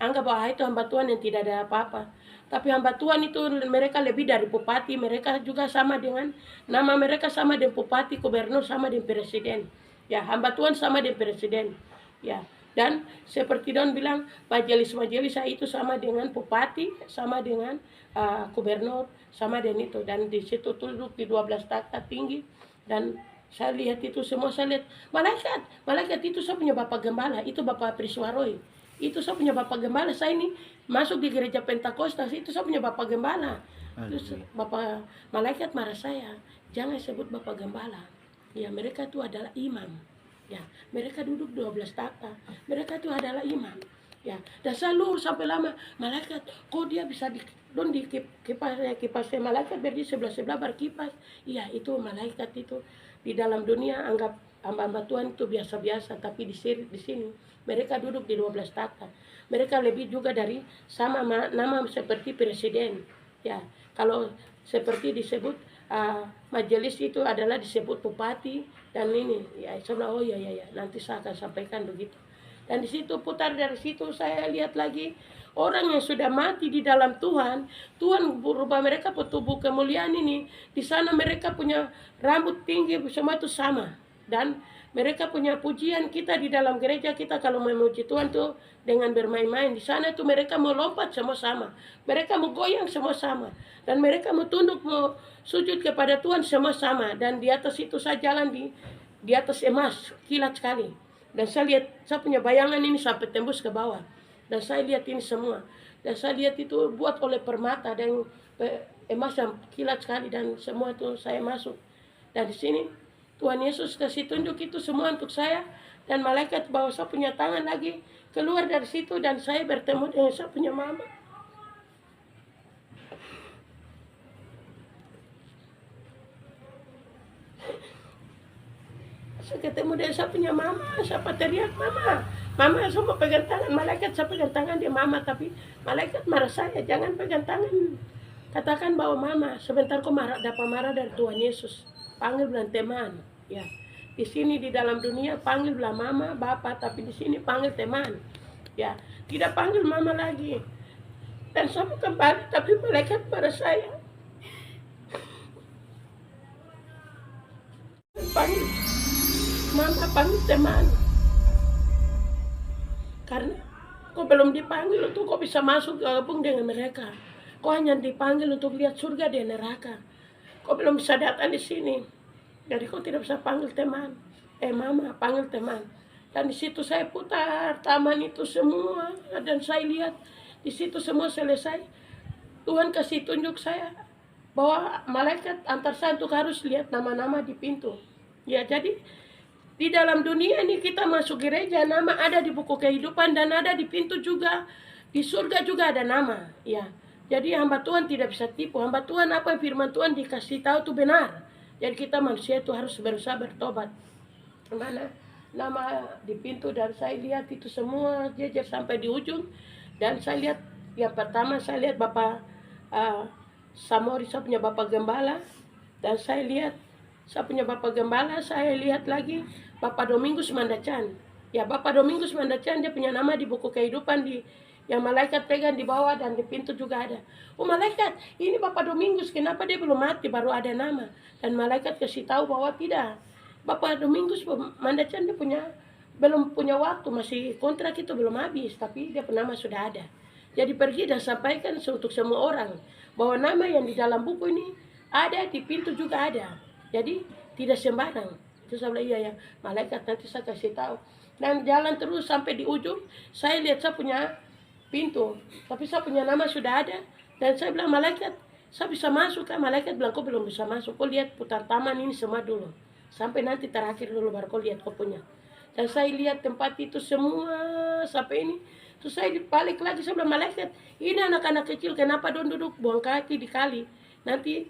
Anggap bahwa itu hamba Tuhan yang tidak ada apa-apa. Tapi hamba Tuhan itu mereka lebih dari bupati. Mereka juga sama dengan, nama mereka sama dengan bupati, gubernur, sama dengan presiden. Ya, hamba Tuhan sama dengan presiden. Ya, dan seperti Don bilang, majelis-majelis itu sama dengan bupati, sama dengan gubernur, sama dengan itu. Dan di situ duduk di 12 takhta tinggi. Dan saya lihat itu semua, saya lihat malaikat itu saya punya bapak gembala, itu bapak Priswaroi. Itu saya punya bapak gembala, saya ini masuk di gereja Pentakosta, itu saya punya bapak gembala. Terus bapak malaikat marah saya, jangan sebut bapak gembala. Ya, mereka itu adalah imam. Ya, mereka duduk 12 takhta. Mereka itu adalah imam. Ya, dan saya lur sampai lama, malaikat, kok dia bisa di kipasnya malaikat berdiri sebelah-sebelah berkipas. Iya, itu malaikat itu di dalam dunia anggap hamba-hamba Tuhan itu biasa-biasa, tapi di sini mereka duduk di 12 takhta. Mereka lebih juga dari sama nama seperti presiden. Ya, kalau seperti disebut majelis itu adalah disebut bupati dan ini. Ya, sebelah, oh ya, nanti saya akan sampaikan begitu. Dan di situ putar dari situ saya lihat lagi orang yang sudah mati di dalam Tuhan. Tuhan berubah mereka tubuh kemuliaan ini. Di sana mereka punya rambut tinggi, semua itu sama. Dan mereka punya pujian kita di dalam gereja kita kalau memuji Tuhan tuh dengan bermain-main. Di sana tuh mereka mau lompat semua sama. Mereka mau goyang semua sama. Dan mereka mau tunduk, mau sujud kepada Tuhan semua sama. Dan di atas itu saya jalan di atas emas, kilat sekali. Dan saya lihat, saya punya bayangan ini sampai tembus ke bawah. Dan saya lihat ini semua. Dan saya lihat itu buat oleh permata dan emas yang kilat sekali. Dan semua itu saya masuk. Dan di sini Tuhan Yesus kasih tunjuk itu semua untuk saya. Dan malaikat bawa saya punya tangan lagi keluar dari situ. Dan saya bertemu dengan saya punya mama. Saya ketemu dengan saya punya mama, siapa teriak mama. Mama semua pegang tangan malaikat, saya pegang tangan dia mama, tapi malaikat marah saya, jangan pegang tangan. Katakan bahwa mama, sebentar kau marah, dapat marah dari Tuhan Yesus. Panggil bilang teman, ya. Di sini di dalam dunia panggil bilang mama, bapak, tapi di sini panggil teman. Ya, tidak panggil mama lagi. Dan saya kembali, tapi malaikat marah saya. Panggil mama, panggil teman. Karena kau belum dipanggil untuk kau bisa masuk gabung dengan mereka. Kau hanya dipanggil untuk lihat surga dan neraka. Kau belum bisa datang di sini. Jadi kau tidak bisa panggil teman. Mama, panggil teman. Dan di situ saya putar taman itu semua, dan saya lihat di situ semua selesai. Tuhan kasih tunjuk saya bahwa malaikat antar saya untuk harus lihat nama-nama di pintu. Ya, jadi di dalam dunia ini kita masuk gereja, nama ada di buku kehidupan dan ada di pintu juga. Di surga juga ada nama. Ya, jadi hamba Tuhan tidak bisa tipu. Hamba Tuhan apa yang firman Tuhan dikasih tahu itu benar. Jadi kita manusia itu harus berusaha bertobat. Mana nama di pintu, dan saya lihat itu semua jejer sampai di ujung. Dan saya lihat yang pertama, saya lihat Bapak Samori, saya punya Bapak Gembala. Dan saya lihat saya punya Bapak Gembala, saya lihat lagi Bapak Domingus Mandacan. Ya, Bapak Domingus Mandacan dia punya nama di buku kehidupan, di yang malaikat pegang di bawah, dan di pintu juga ada. Oh malaikat, ini Bapak Domingus, kenapa dia belum mati baru ada nama? Dan malaikat kasih tahu bahwa tidak. Bapak Domingus Mandacan dia belum punya waktu, masih kontrak itu belum habis, tapi dia nama sudah ada. Jadi pergi dan sampaikan untuk semua orang bahwa nama yang di dalam buku ini ada, di pintu juga ada. Jadi tidak sembarang. Itu saya bilang, iya ya malaikat, nanti saya kasih tahu. Dan jalan terus sampai di ujung, saya lihat saya punya pintu, tapi saya punya nama sudah ada. Dan saya bilang, malaikat, saya bisa masuk kan? Malaikat bilang, kau belum bisa masuk, kau lihat putar taman ini semua dulu, sampai nanti terakhir dulu baru kau lihat kau punya. Dan saya lihat tempat itu semua sampai ini. Terus saya balik lagi, saya bilang, malaikat, ini anak-anak kecil kenapa duduk buang kaki di kali? Nanti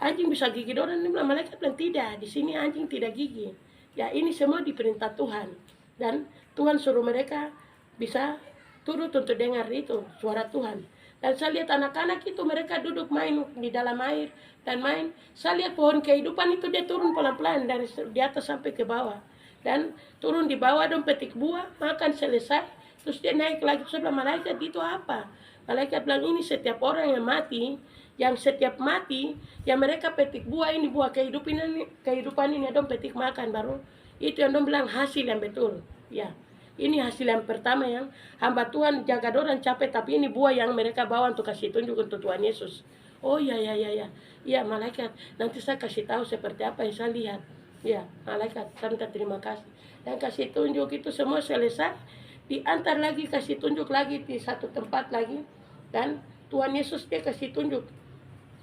anjing bisa gigit orang. Dia bilang, malaikat bilang, tidak, di sini anjing tidak gigit. Ya, ini semua diperintah Tuhan. Dan Tuhan suruh mereka bisa turut untuk dengar itu suara Tuhan. Dan saya lihat anak-anak itu mereka duduk main di dalam air dan main. Saya lihat pohon kehidupan itu dia turun pelan-pelan dari di atas sampai ke bawah. Dan turun di bawah dong petik buah, makan selesai, terus dia naik lagi. Saya bilang, malaikat itu apa? Malaikat bilang, ini setiap orang yang mati, yang setiap mati, yang mereka petik buah ini, buah kehidupan ini dong petik makan, baru itu yang dong bilang hasil yang betul. Ya, ini hasil yang pertama yang hamba Tuhan jaga dorang capek, tapi ini buah yang mereka bawa untuk kasih tunjuk untuk Tuhan Yesus. Oh ya, malaikat, nanti saya kasih tahu seperti apa yang saya lihat. Ya, malaikat, saya minta terima kasih. Dan kasih tunjuk itu semua selesai, diantar lagi, kasih tunjuk lagi di satu tempat lagi. Dan Tuhan Yesus dia kasih tunjuk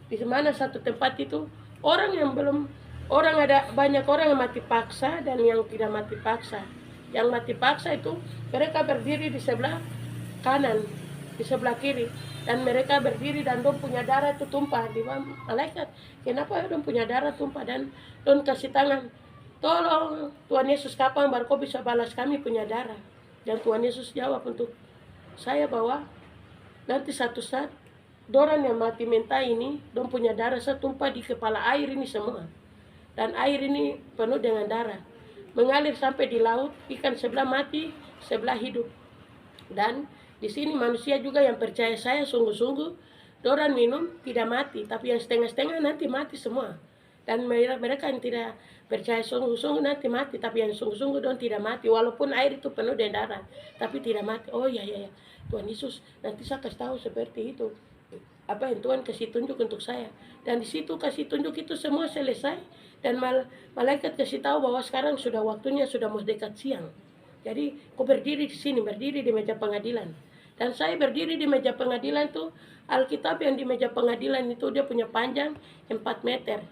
di mana satu tempat itu orang yang belum, ada banyak orang yang mati paksa dan yang tidak mati paksa. Yang mati paksa itu mereka berdiri di sebelah kanan, di sebelah kiri, dan mereka berdiri dan dong punya darah itu tumpah. Di malaikat, kenapa dong punya darah tumpah? Dan dong kasih tangan, tolong Tuhan Yesus, kapan baru kau bisa balas kami punya darah? Dan Tuhan Yesus jawab untuk saya bahwa nanti satu saat dorang yang mati mentah ini dong punya darah tumpah di kepala air ini semua. Dan air ini penuh dengan darah, mengalir sampai di laut. Ikan sebelah mati, sebelah hidup. Dan di sini manusia juga yang percaya saya sungguh-sungguh, dorang minum tidak mati, tapi yang setengah-setengah nanti mati semua. Dan mereka yang tidak percaya sungguh-sungguh nanti mati, tapi yang sungguh-sungguh dorang tidak mati, walaupun air itu penuh dengan darah, tapi tidak mati. Oh ya, Tuhan Yesus, nanti saya kasih tahu seperti itu. Apa yang Tuhan kasih tunjuk untuk saya. Dan di situ kasih tunjuk itu semua selesai. Dan malaikat kasih tahu bahwa sekarang sudah waktunya, sudah mau dekat siang. Jadi kau berdiri di sini, berdiri di meja pengadilan. Dan saya berdiri di meja pengadilan itu, Alkitab yang di meja pengadilan itu dia punya panjang 4 meter.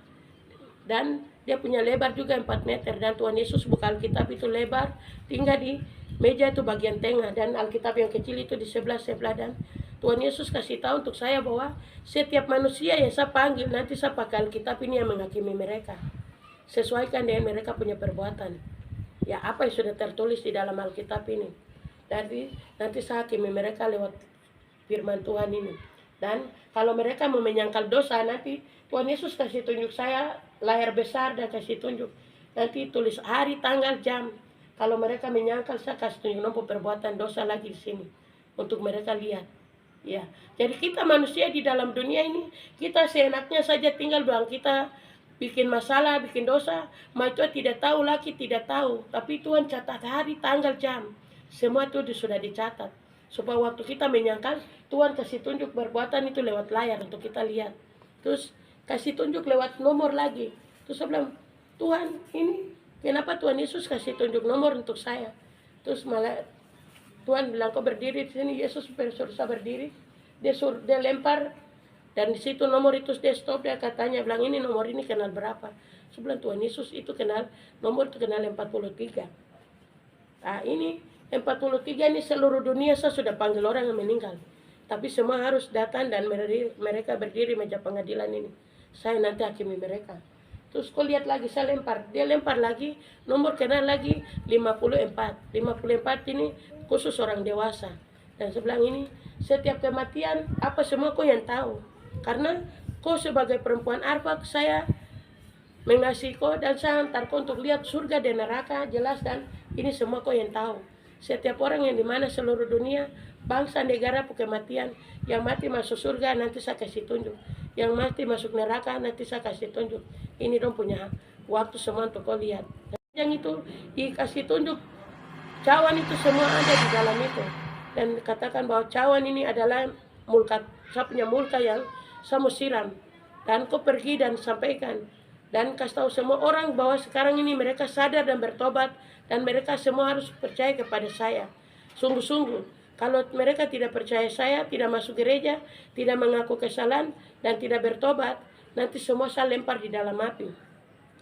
Dan dia punya lebar juga 4 meter. Dan Tuhan Yesus buka Alkitab itu lebar, tinggal di meja itu bagian tengah. Dan Alkitab yang kecil itu di sebelah-sebelah. Dan Tuhan Yesus kasih tahu untuk saya bahwa setiap manusia yang saya panggil, nanti saya pakai Alkitab ini yang menghakimi mereka. Sesuaikan dengan mereka punya perbuatan. Ya, apa yang sudah tertulis di dalam Alkitab ini. Jadi nanti saya hakimi mereka lewat firman Tuhan ini. Dan kalau mereka mau menyangkal dosa, nanti Tuhan Yesus kasih tunjuk saya layar besar dan kasih tunjuk. Nanti tulis hari, tanggal, jam. Kalau mereka menyangkal, saya kasih tunjuk nomor perbuatan dosa lagi di sini untuk mereka lihat. Ya, jadi kita manusia di dalam dunia ini, kita seenaknya saja tinggal bilang kita bikin masalah, bikin dosa, itu tidak tahu lagi, tidak tahu. Tapi Tuhan catat hari, tanggal, jam. Semua itu sudah dicatat. Supaya waktu kita menyangkal, Tuhan kasih tunjuk perbuatan itu lewat layar untuk kita lihat. Terus kasih tunjuk lewat nomor lagi. Terus saya bilang, Tuhan ini, kenapa Tuhan Yesus kasih tunjuk nomor untuk saya? Terus malah Tuhan bilang, kau berdiri di sini. Yesus suruh saya berdiri. Dia lempar. Dan di situ nomor itu dia stop. Dia katanya bilang, ini nomor ini kenal berapa? Sebelum Tuhan Yesus itu kenal, nomor itu kenal 43. Nah ini 43 ini seluruh dunia saya sudah panggil orang yang meninggal. Tapi semua harus datang dan mereka berdiri meja pengadilan ini. Saya nanti hakimi mereka. Terus kau lihat lagi, saya lempar. Dia lempar lagi, nomor kenal lagi 54. 54 ini khusus orang dewasa. Dan sebelah ini, setiap kematian, apa semua kau yang tahu. Karena kau sebagai perempuan Arfak, saya mengasihi kau dan saya hantar kau untuk lihat surga dan neraka jelas, dan ini semua kau yang tahu. Setiap orang yang dimana seluruh dunia, bangsa, negara, kematian, yang mati masuk surga nanti saya kasih tunjuk, yang mati masuk neraka nanti saya kasih tunjuk. Ini dong punya waktu semua untuk kau lihat. Yang itu dikasih tunjuk, cawan itu semua ada di dalam itu. Dan katakan bahwa cawan ini adalah mulka, saya punya mulka yang saya mau siram. Dan kau pergi dan sampaikan dan kasih tahu semua orang bahwa sekarang ini mereka sadar dan bertobat, dan mereka semua harus percaya kepada saya. Sungguh-sungguh, kalau mereka tidak percaya saya, tidak masuk gereja, tidak mengaku kesalahan, dan tidak bertobat, nanti semua saya lempar di dalam api.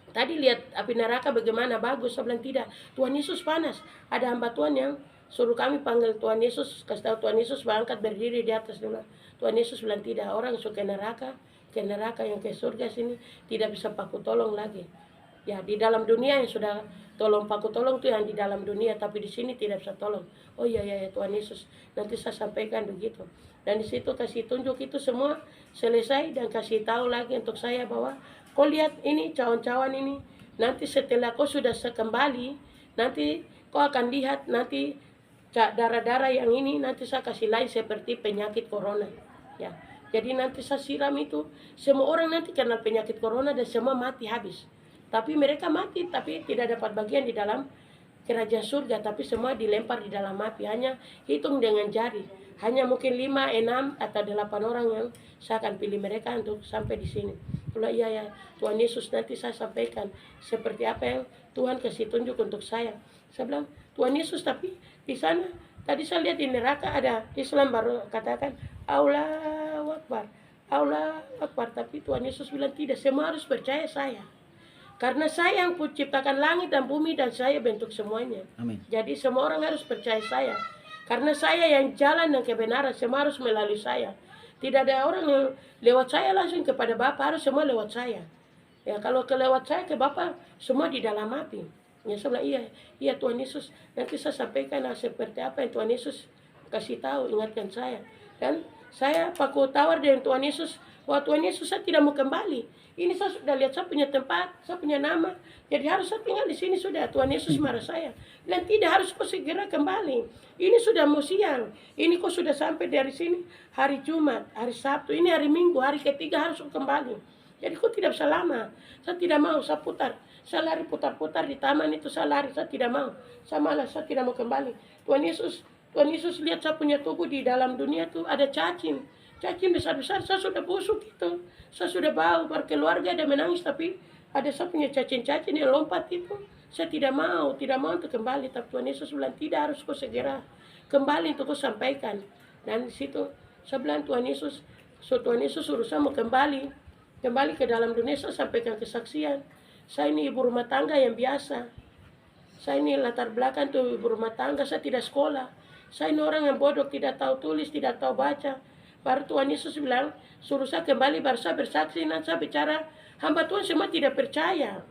Tadi lihat api neraka bagaimana bagus, saya bilang tidak. Tuhan Yesus panas. Ada hamba Tuhan yang suruh kami panggil Tuhan Yesus, kasih tahu Tuhan Yesus berangkat berdiri di atas. Tuhan Yesus bilang tidak, orang suka neraka, ke neraka yang ke surga sini tidak bisa paku tolong lagi. Ya, di dalam dunia yang sudah tolong paku tolong itu yang di dalam dunia, tapi di sini tidak bisa tolong. Oh iya ya Tuhan Yesus, nanti saya sampaikan begitu. Dan di situ kasih tunjuk itu semua selesai, dan kasih tahu lagi untuk saya bahwa kau lihat ini cawan-cawan ini, nanti setelah kau sudah kembali, nanti kau akan lihat nanti darah-darah yang ini nanti saya kasih lain seperti penyakit corona. Ya. Jadi nanti saya siram itu, semua orang nanti kena penyakit corona dan semua mati habis. Tapi mereka mati, tapi tidak dapat bagian di dalam kerajaan surga, tapi semua dilempar di dalam api. Hanya hitung dengan jari. Hanya mungkin 5, 6, atau 8 orang yang saya akan pilih mereka untuk sampai di sini. Kalau iya ya, Tuhan Yesus nanti saya sampaikan seperti apa yang Tuhan kasih tunjuk untuk saya. Saya bilang, Tuhan Yesus, tapi di sana, tadi saya lihat di neraka ada Islam baru katakan, Allahu Akbar, Allahu Akbar. Tapi Tuhan Yesus bilang tidak, semua harus percaya saya. Karena saya yang ciptakan langit dan bumi dan saya bentuk semuanya. Amin. Jadi semua orang harus percaya saya. Karena saya yang jalan dan kebenaran, semua harus melalui saya. Tidak ada orang yang lewat saya langsung kepada Bapa, harus semua lewat saya. Ya, kalau kelewat saya ke Bapa, semua di dalam api. Ya, saya bilang, iya Tuhan Yesus, nanti saya sampaikan seperti apa yang Tuhan Yesus kasih tahu, ingatkan saya. Dan saya paku tawar dengan Tuhan Yesus, wah Tuhan Yesus, saya tidak mau kembali. Ini saya sudah lihat, saya punya tempat, saya punya nama, jadi harus saya tinggal di sini sudah. Tuhan Yesus marah saya, dan tidak, harus kau segera kembali. Ini sudah mau siang, ini kau sudah sampai dari sini hari Jumat, hari Sabtu, ini hari Minggu, hari ketiga harus kembali. Jadi kau tidak bisa lama. Saya tidak mau, saya putar. Saya lari putar-putar di taman itu, saya lari, saya tidak mau. Saya malas, saya tidak mau kembali. Tuhan Yesus lihat saya punya tubuh di dalam dunia itu ada cacing. Cacing besar-besar, saya sudah busuk itu. Saya sudah bau, berkeluarga ada menangis, tapi ada saya punya cacing-cacing yang lompat itu. Saya tidak mau untuk kembali. Tapi Tuhan Yesus bilang, tidak, harus kau segera kembali untuk kau sampaikan. Dan di situ saya bilang, Tuhan Yesus suruh saya mau kembali ke dalam dunia, saya sampaikan kesaksian. Saya ini ibu rumah tangga yang biasa. Saya ini latar belakang tuh ibu rumah tangga, saya tidak sekolah. Saya ini orang yang bodoh, tidak tahu tulis, tidak tahu baca. Baru Tuhan Yesus bilang, suruh saya kembali, baru saya bersaksi, dan saya bicara, hamba Tuhan semua tidak percaya.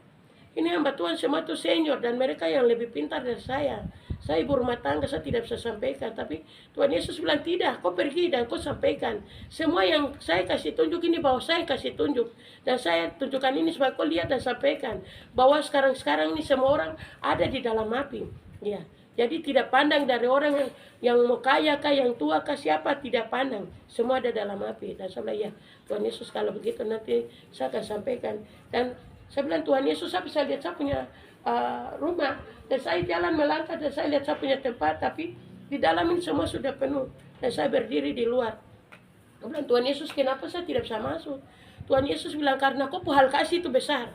Ini hamba Tuhan semua itu senior dan mereka yang lebih pintar dari saya. Saya ibu rumah tangga, saya tidak bisa sampaikan. Tapi Tuhan Yesus bilang tidak, kau pergi dan kau sampaikan. Semua yang saya kasih tunjuk ini bahwa saya kasih tunjuk. Dan saya tunjukkan ini supaya kau lihat dan sampaikan. Bahwa sekarang ini semua orang ada di dalam api. Ya. Jadi tidak pandang dari orang yang mau kaya kah, yang tua kah, siapa, tidak pandang. Semua ada dalam api. Dan saya bilang, ya Tuhan Yesus kalau begitu nanti saya akan sampaikan. Dan saya bilang, Tuhan Yesus, saya bisa lihat saya punya rumah. Dan saya jalan melangkah dan saya lihat saya punya tempat. Tapi di dalam ini semua sudah penuh. Dan saya berdiri di luar. Saya bilang, Tuhan Yesus, kenapa saya tidak bisa masuk? Tuhan Yesus bilang, karena kau hal kasih itu besar.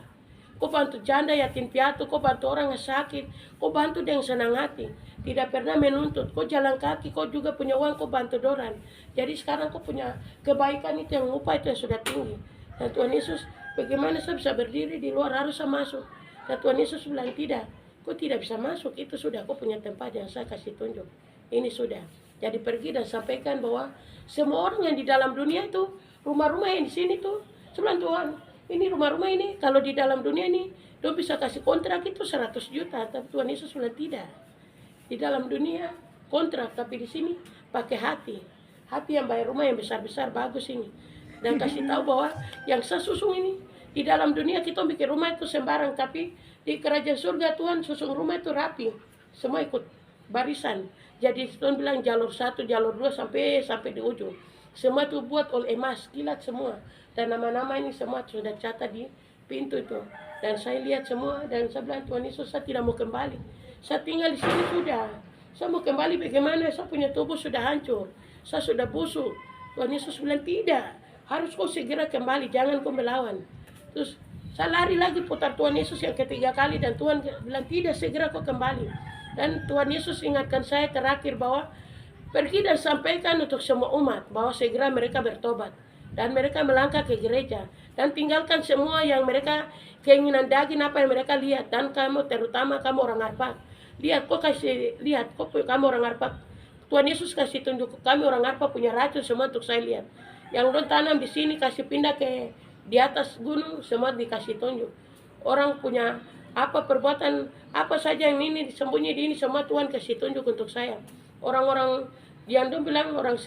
Kau bantu janda, yatim piatu, kau bantu orang yang sakit, kau bantu dengan senang hati. Tidak pernah menuntut, kau jalan kaki, kau juga punya uang, kau bantu orang. Jadi sekarang kau punya kebaikan itu yang upah itu yang sudah tinggi. Dan Tuhan Yesus, bagaimana saya bisa berdiri di luar, harus saya masuk. Dan Tuhan Yesus bilang, tidak, kau tidak bisa masuk, itu sudah kau punya tempat yang saya kasih tunjuk. Ini sudah. Jadi pergi dan sampaikan bahwa semua orang yang di dalam dunia itu, rumah-rumah yang di sini tuh, sebelum Tuhan, ini rumah-rumah ini, kalau di dalam dunia ini, dia bisa kasih kontrak itu 100 juta. Tapi Tuhan Yesus bilang tidak. Di dalam dunia, kontrak. Tapi di sini, pakai hati. Hati yang bayar rumah yang besar-besar, bagus ini. Dan kasih tahu bahwa yang saya susung ini, di dalam dunia kita bikin rumah itu sembarang. Tapi di kerajaan surga Tuhan susung rumah itu rapi. Semua ikut barisan. Jadi Tuhan bilang jalur 1, jalur 2 sampai di ujung. Semua itu buat oleh emas, kilat semua. Dan nama-nama ini semua sudah catat di pintu itu. Dan saya lihat semua dan saya bilang, Tuhan Yesus, saya tidak mau kembali. Saya tinggal di sini sudah. Saya mau kembali bagaimana? Saya punya tubuh sudah hancur. Saya sudah busuk. Tuhan Yesus bilang, tidak. Harus kau segera kembali, jangan kau melawan. Terus saya lari lagi putar Tuhan Yesus yang ketiga kali. Dan Tuhan bilang, tidak, segera kau kembali. Dan Tuhan Yesus ingatkan saya terakhir bahwa pergi dan sampaikan untuk semua umat bahwa segera mereka bertobat. Dan mereka melangkah ke gereja. Dan tinggalkan semua yang mereka keinginan daging apa yang mereka lihat. Dan kamu, terutama kamu orang Arpak. Lihat, kamu orang Arpak. Tuhan Yesus kasih tunjuk kami orang Arpak punya racun semua untuk saya lihat. Yang don tanam di sini kasih pindah ke di atas gunung, semua dikasih tunjuk. Orang punya apa perbuatan, apa saja yang ini disembunyi di ini, semua Tuhan kasih tunjuk untuk saya. Orang-orang yang don bilang orang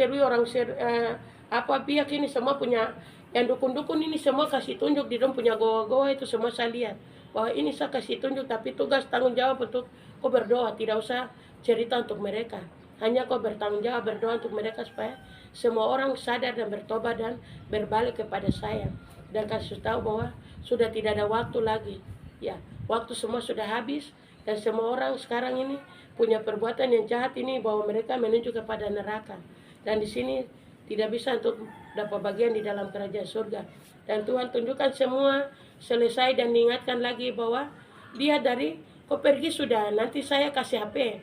pihak ini semua punya, yang dukun-dukun ini semua kasih tunjuk di dong punya goa-goa itu semua saya lihat. Bahwa ini saya kasih tunjuk, tapi tugas tanggung jawab untuk kau berdoa, tidak usah cerita untuk mereka. Hanya kau bertanggung jawab berdoa untuk mereka supaya semua orang sadar dan bertobat dan berbalik kepada saya. Dan kasih tahu bahwa sudah tidak ada waktu lagi. Ya, waktu semua sudah habis dan semua orang sekarang ini punya perbuatan yang jahat ini bahwa mereka menuju kepada neraka. Dan di sini tidak bisa untuk dapat bagian di dalam kerajaan surga. Dan Tuhan tunjukkan semua selesai dan diingatkan lagi bahwa lihat dari kau pergi sudah, nanti saya kasih HP.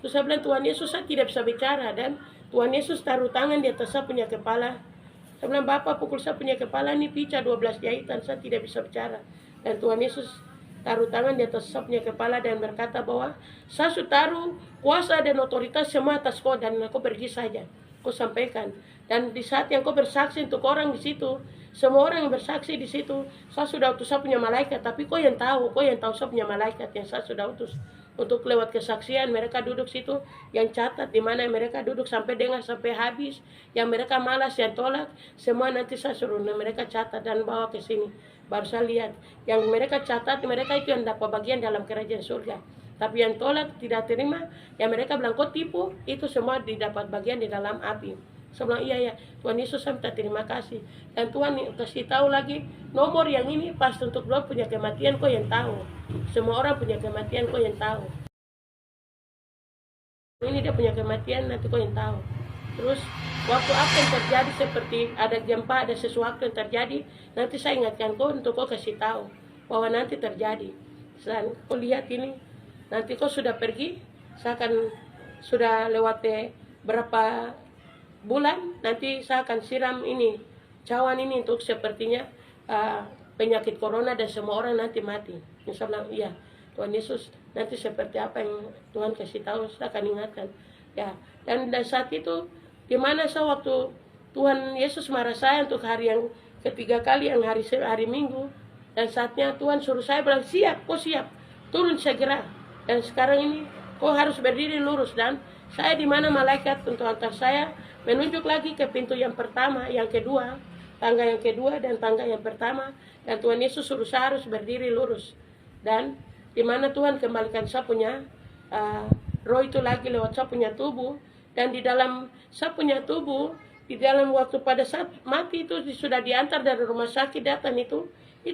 Terus saya bilang, Tuhan Yesus, saya tidak bisa bicara. Dan Tuhan Yesus taruh tangan di atas saya punya kepala. Saya bilang, Bapak pukul saya punya kepala ini pica 12 jahitan, saya tidak bisa bicara. Dan Tuhan Yesus taruh tangan di atas saya punya kepala dan berkata bahwa saya sudah taruh kuasa dan otoritas semua atas kau dan kau pergi saja. Kau sampaikan. Dan di saat yang kau bersaksi untuk orang di situ, semua orang yang bersaksi di situ, saya sudah utus saya punya malaikat, tapi kau yang tahu saya punya malaikat yang saya sudah utus untuk lewat kesaksian. Mereka duduk situ yang catat di mana mereka duduk sampai habis, yang mereka malas, yang tolak, semua nanti saya suruh mereka catat dan bawa ke sini. Baru saya lihat yang mereka catat, mereka itu yang dapat bagian dalam kerajaan surga. Tapi yang tolak, tidak terima, yang mereka bilang kau tipu, itu semua didapat bagian di dalam api. Saya bilang, iya, Tuhan Yesus, saya minta terima kasih. Dan Tuhan kasih tahu lagi, nomor yang ini pas untuk lo punya kematian, kau yang tahu. Semua orang punya kematian, kau yang tahu. Ini dia punya kematian, nanti kau yang tahu. Terus, waktu apa yang terjadi seperti ada gempa, ada sesuatu yang terjadi, nanti saya ingatkan kau untuk kau kasih tahu bahwa nanti terjadi. Dan kau lihat ini, nanti kau sudah pergi, saya akan sudah lewat berapa bulan, nanti saya akan siram ini, cawan ini untuk sepertinya penyakit corona dan semua orang nanti mati. Saya bilang, iya, Tuhan Yesus, nanti seperti apa yang Tuhan kasih tahu, saya akan ingatkan. Ya, dan saat itu, di mana saya waktu Tuhan Yesus marah saya untuk hari yang ketiga kali, yang hari Minggu, Dan saatnya Tuhan suruh saya bilang, siap, kau siap, turun segera. Dan sekarang ini kau harus berdiri lurus. Dan saya di mana malaikat untuk antar saya menunjuk lagi ke pintu yang pertama, yang kedua, tangga yang kedua dan tangga yang pertama. Dan Tuhan Yesus suruh saya harus berdiri lurus. Dan di mana Tuhan kembalikan saya punya roh itu lagi lewat saya punya tubuh. Dan di dalam saya punya tubuh, di dalam waktu pada saat mati itu sudah diantar dari rumah sakit datang itu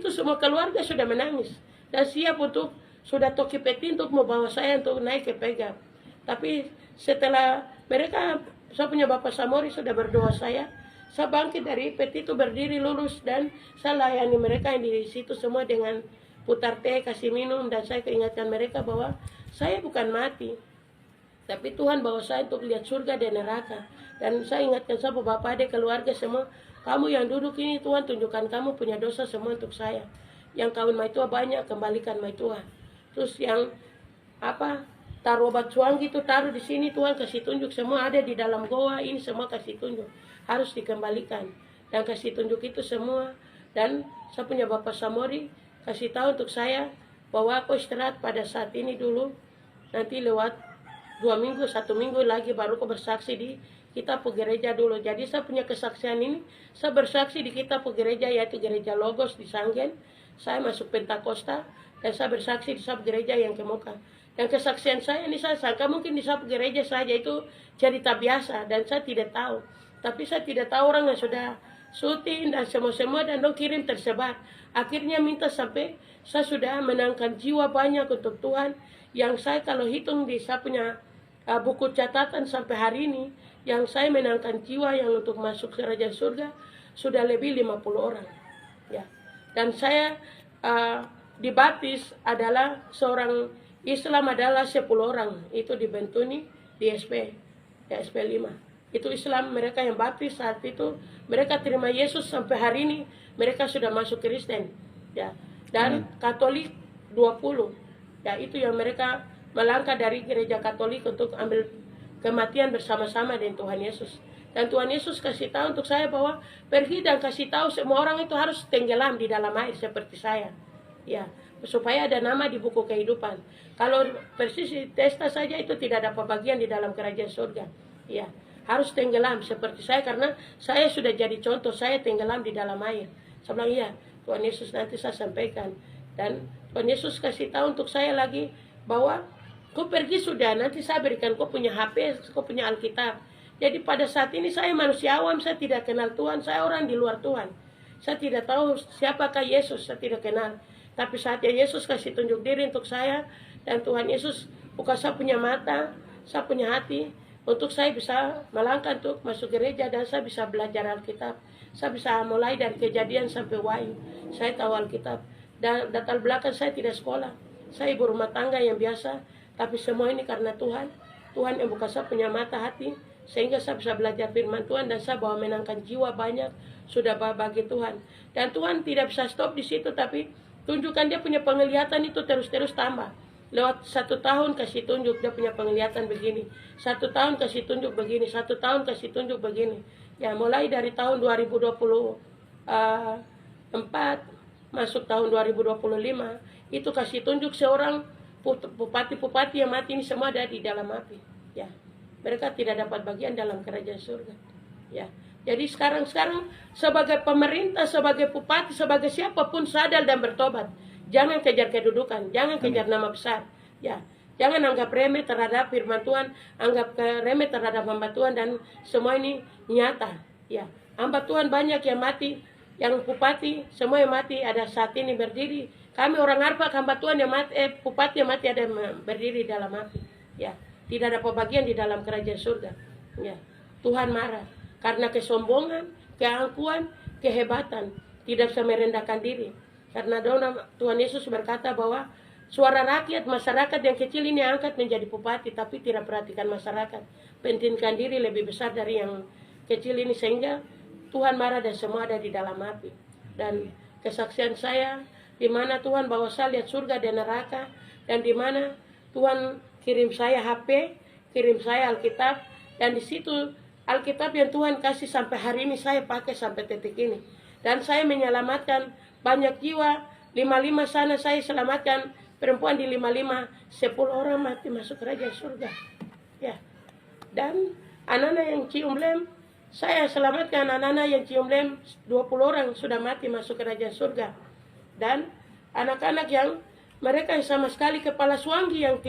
semua keluarga sudah menangis dan siap untuk sudah toki peti untuk membawa saya untuk naik ke Pegap. Tapi setelah mereka, saya punya Bapak Samori sudah berdoa saya bangkit dari peti itu berdiri lurus dan saya layani mereka yang di situ semua dengan putar teh, kasih minum, dan saya keingatkan mereka bahwa saya bukan mati, tapi Tuhan bawa saya untuk lihat surga dan neraka. Dan saya ingatkan sama Bapak, adik, keluarga semua, kamu yang duduk ini Tuhan tunjukkan kamu punya dosa semua untuk saya. Yang kawin mai tua banyak, kembalikan mai tua. Terus yang taruh obat suang gitu, taruh di sini, Tuhan kasih tunjuk semua ada di dalam goa ini, semua kasih tunjuk harus dikembalikan dan kasih tunjuk itu semua. Dan saya punya Bapak Samori kasih tahu untuk saya bahwa aku istirahat pada saat ini dulu, nanti lewat 2 minggu, 1 minggu lagi baru aku bersaksi di kitab gereja dulu. Jadi saya punya kesaksian ini, saya bersaksi di kitab gereja, yaitu gereja Logos di Sanggen. Saya masuk Pentakosta dan saya bersaksi di satu gereja yang kemuka. Dan kesaksian saya ini saya sangka mungkin di satu gereja saja itu cerita biasa dan saya tidak tahu. Tapi saya tidak tahu orang yang sudah syuting dan semua dan dong kirim tersebar. Akhirnya minta sampai saya sudah menangkan jiwa banyak untuk Tuhan. Yang saya kalau hitung di saya punya buku catatan sampai hari ini, yang saya menangkan jiwa yang untuk masuk kerajaan surga sudah lebih 50 orang. Ya. Dan saya dibaptis adalah seorang Islam adalah 10 orang. Itu di Bentuni, di SP, ya SP 5. Itu Islam, mereka yang baptis saat itu, mereka terima Yesus sampai hari ini, mereka sudah masuk Kristen. Ya. Dan Katolik 20. Ya, itu yang mereka melangkah dari gereja Katolik untuk ambil kematian bersama-sama dengan Tuhan Yesus. Dan Tuhan Yesus kasih tahu untuk saya bahwa pergi dan kasih tahu semua orang itu harus tenggelam di dalam air seperti saya. Ya, supaya ada nama di buku kehidupan. Kalau persis testa saja itu tidak dapat bagian di dalam kerajaan surga. Ya, harus tenggelam seperti saya karena saya sudah jadi contoh, saya tenggelam di dalam air. Saya bilang iya, Tuhan Yesus nanti saya sampaikan. Dan Tuhan Yesus kasih tahu untuk saya lagi bahwa kau pergi sudah, nanti saya berikan kau punya HP, kau punya Alkitab. Jadi pada saat ini saya manusia awam, saya tidak kenal Tuhan, saya orang di luar Tuhan. Saya tidak tahu siapakah Yesus, saya tidak kenal. Tapi saatnya Yesus kasih tunjuk diri untuk saya, dan Tuhan Yesus buka saya punya mata, saya punya hati, untuk saya bisa melangkah untuk masuk gereja, dan saya bisa belajar Alkitab. Saya bisa mulai dari Kejadian sampai Wahyu. Saya tahu Alkitab. Dan latar belakang saya tidak sekolah. Saya ibu rumah tangga yang biasa. Tapi semua ini karena Tuhan. Tuhan yang buka saya punya mata hati. Sehingga saya bisa belajar firman Tuhan. Dan saya bawa menangkan jiwa banyak. Sudah bagi Tuhan. Dan Tuhan tidak bisa stop di situ. Tapi tunjukkan dia punya penglihatan itu terus-terus tambah. Lewat 1 tahun kasih tunjuk dia punya penglihatan begini. 1 tahun kasih tunjuk begini. 1 tahun kasih tunjuk begini. Ya mulai dari tahun 2024 masuk tahun 2025 itu kasih tunjuk seorang bupati-bupati yang mati ini semua ada di dalam api. Ya, mereka tidak dapat bagian dalam kerajaan surga. Ya, jadi sekarang sebagai pemerintah, sebagai bupati, sebagai siapapun sadar dan bertobat. Jangan kejar kedudukan, jangan kejar nama besar. Ya, jangan anggap remeh terhadap firman Tuhan, anggap remeh terhadap hamba Tuhan dan semua ini nyata. Ya, hamba Tuhan banyak yang mati, yang bupati semua yang mati ada saat ini berdiri. Kami orang Arfak hamba Tuhan yang mati, bupati yang mati ada berdiri dalam api. Ya, tidak dapat bagian di dalam kerajaan surga. Ya, Tuhan marah karena kesombongan, keangkuhan, kehebatan, tidak bisa merendahkan diri. Karena Tuhan Yesus berkata bahwa suara rakyat, masyarakat yang kecil ini angkat menjadi bupati, tapi tidak perhatikan masyarakat. Pentingkan diri lebih besar dari yang kecil ini, sehingga Tuhan marah dan semua ada di dalam api. Dan kesaksian saya, di mana Tuhan bawa saya lihat surga dan neraka, dan di mana Tuhan kirim saya HP, kirim saya Alkitab, dan di situ Alkitab yang Tuhan kasih sampai hari ini saya pakai sampai detik ini. Dan saya menyelamatkan banyak jiwa 55 sana saya selamatkan perempuan di 55, 10 orang mati masuk kerajaan surga. Ya. Dan anak-anak yang cium lem, saya selamatkan anak-anak yang cium lem, 20 orang sudah mati masuk kerajaan surga. Dan anak-anak yang mereka sama sekali kepala suanggi yang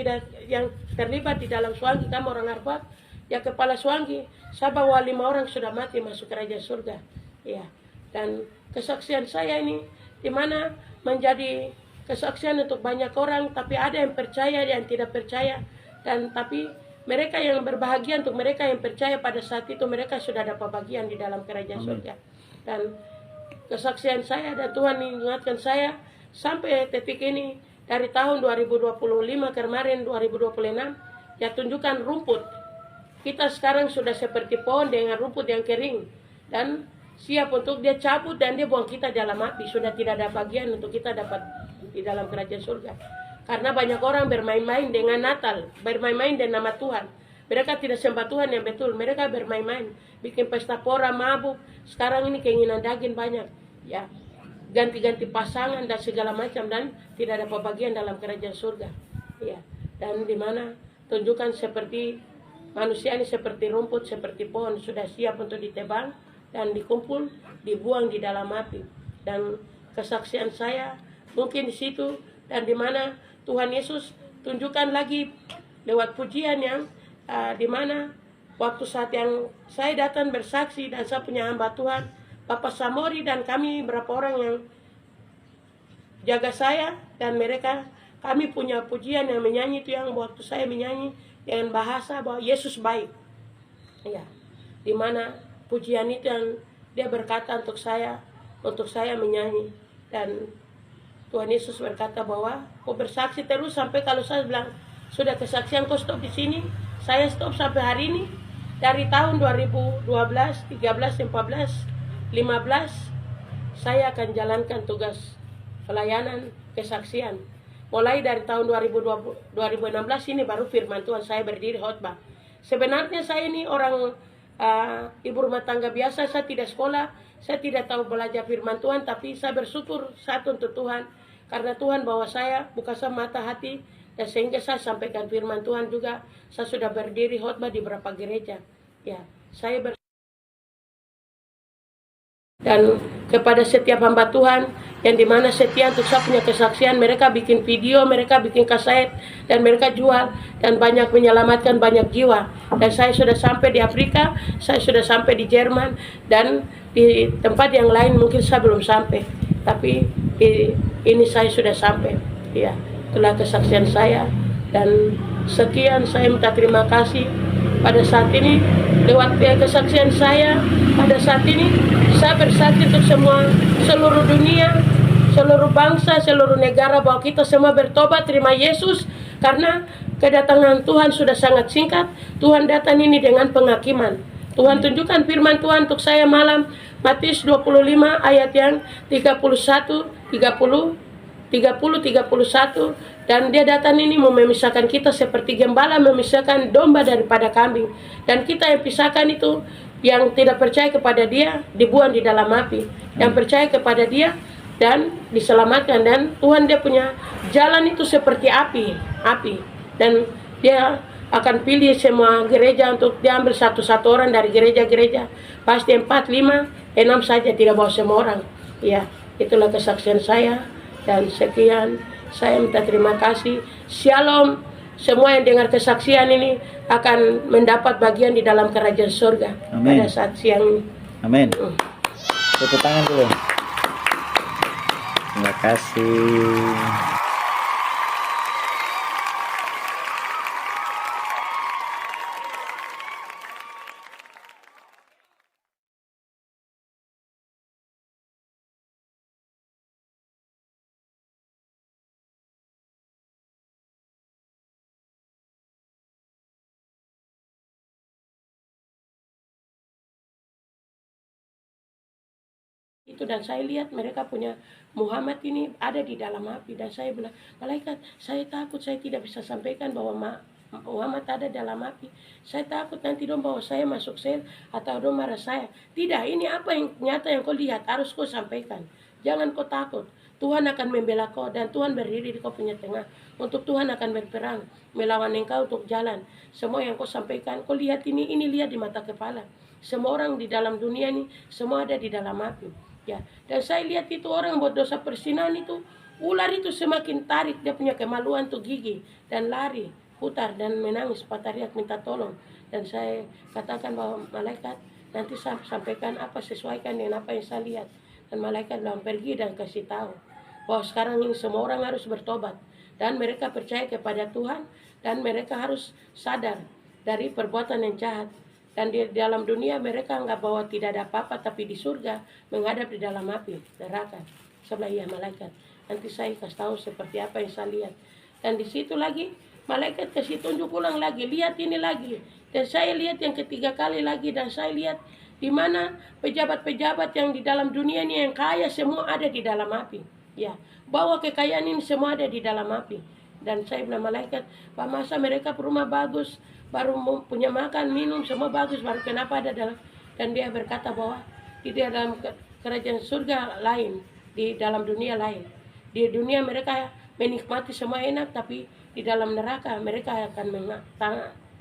terlibat di dalam suanggi, kamu orang Arfak, ya kepala suanggi, saya bawa 5 orang sudah mati masuk kerajaan surga. Ya. Dan kesaksian saya ini di mana menjadi kesaksian untuk banyak orang, tapi ada yang percaya, yang tidak percaya, dan tapi mereka yang berbahagia untuk mereka yang percaya pada saat itu mereka sudah dapat bagian di dalam kerajaan surga. Dan kesaksian saya dan Tuhan mengingatkan saya sampai detik ini dari tahun 2025 kemarin 2026 ya tunjukkan rumput. Kita sekarang sudah seperti pohon dengan rumput yang kering dan siap untuk dia cabut dan dia buang kita dalam api. Sudah tidak ada bagian untuk kita dapat di dalam kerajaan surga. Karena banyak orang bermain-main dengan Natal, bermain-main dengan nama Tuhan. Mereka tidak sembah Tuhan yang betul. Mereka bermain-main, bikin pesta pora, mabuk. Sekarang ini keinginan daging banyak. Ya, ganti-ganti pasangan dan segala macam dan tidak ada bagian dalam kerajaan surga. Ya, dan di mana tunjukkan seperti manusia ini seperti rumput, seperti pohon sudah siap untuk ditebang dan dikumpul, dibuang di dalam api. Dan kesaksian saya mungkin di situ dan di mana Tuhan Yesus tunjukkan lagi lewat pujian yang di mana waktu saat yang saya datang bersaksi dan saya punya hamba Tuhan Bapak Samori dan kami berapa orang yang jaga saya dan mereka kami punya pujian yang menyanyi itu yang waktu saya menyanyi dengan bahasa bahwa Yesus baik. Ya, di mana pujian itu yang dia berkata untuk saya menyanyi dan Tuhan Yesus berkata bahwa kau bersaksi terus sampai kalau saya bilang sudah kesaksian kau stop di sini, saya stop sampai hari ini dari tahun 2012, 13, 14, 15 saya akan jalankan tugas pelayanan kesaksian. Mulai dari tahun 2016 ini baru firman Tuhan saya berdiri khotbah. Sebenarnya saya ini orang ibu rumah tangga biasa, saya tidak sekolah, saya tidak tahu belajar firman Tuhan, tapi saya bersyukur satu untuk Tuhan, karena Tuhan bawa saya, buka saya mata hati, dan sehingga saya sampaikan firman Tuhan juga. Saya sudah berdiri khotbah di beberapa gereja. Ya, saya dan kepada setiap hamba Tuhan yang dimana setia untuk saya punya kesaksian, mereka bikin video, mereka bikin kaset dan mereka jual dan banyak menyelamatkan banyak jiwa. Dan saya sudah sampai di Afrika, saya sudah sampai di Jerman dan di tempat yang lain mungkin saya belum sampai, tapi ini saya sudah sampai. Ya, itulah kesaksian saya dan sekian saya minta terima kasih pada saat ini lewat kesaksian saya pada saat ini saya bersaksi untuk seluruh dunia, seluruh bangsa, seluruh negara bahwa kita semua bertobat terima Yesus karena kedatangan Tuhan sudah sangat singkat. Tuhan datang ini dengan penghakiman. Tuhan tunjukkan firman Tuhan untuk saya malam Matius 25 ayat yang 31, 30, 31 dan dia datang ini mau memisahkan kita seperti gembala memisahkan domba daripada kambing dan kita yang pisahkan itu yang tidak percaya kepada dia dibuang di dalam api, yang percaya kepada dia dan diselamatkan. Dan Tuhan dia punya jalan itu seperti api dan dia akan pilih semua gereja untuk diambil satu-satu orang dari gereja-gereja, pasti 4, 5, 6 saja, tidak bawa semua orang. Ya, itulah kesaksian saya. Dan sekian, saya minta terima kasih. Shalom. Semua yang dengar kesaksian ini akan mendapat bagian di dalam kerajaan surga. Amin. Pada saat siang ini. Amin. Tepuk tangan dulu. Terima kasih. Itu dan saya lihat mereka punya Muhammad ini ada di dalam api dan saya bilang, malaikat, saya takut saya tidak bisa sampaikan bahwa Muhammad ada dalam api. Saya takut nanti dong bawa saya masuk sel atau dong marah saya. Tidak, ini apa yang nyata yang kau lihat harus kau sampaikan. Jangan kau takut. Tuhan akan membela kau dan Tuhan berdiri di kau punya tengah. Untuk Tuhan akan berperang melawan engkau untuk jalan. Semua yang kau sampaikan, kau lihat ini lihat di mata kepala. Semua orang di dalam dunia ini, semua ada di dalam api. Ya, dan saya lihat itu orang buat dosa perzinahan itu, ular itu semakin tarik dia punya kemaluan tuh gigi dan lari, putar dan menangis, teriak minta tolong. Dan saya katakan bahwa malaikat nanti saya sampaikan apa sesuaikan dengan apa yang saya lihat. Dan malaikat bilang pergi dan kasih tahu bahwa sekarang ini semua orang harus bertobat dan mereka percaya kepada Tuhan dan mereka harus sadar dari perbuatan yang jahat. Dan di dalam dunia mereka anggap bahwa tidak ada apa-apa, tapi di surga menghadap di dalam api neraka. Sebelah iya malaikat. Nanti saya kasih tahu seperti apa yang saya lihat. Dan di situ lagi malaikat kasih tunjuk ulang lagi, lihat ini lagi. Dan saya lihat yang ketiga kali lagi, dan saya lihat di mana pejabat-pejabat yang di dalam dunia ini yang kaya semua ada di dalam api. Ya, bawa kekayaan ini semua ada di dalam api. Dan saya bilang malaikat, Pak masa mereka rumah bagus, baru punya makan, minum, semua bagus, baru kenapa ada dalam. Dan dia berkata bahwa di dalam kerajaan surga lain, di dalam dunia lain. Di dunia mereka menikmati semua enak, tapi di dalam neraka mereka akan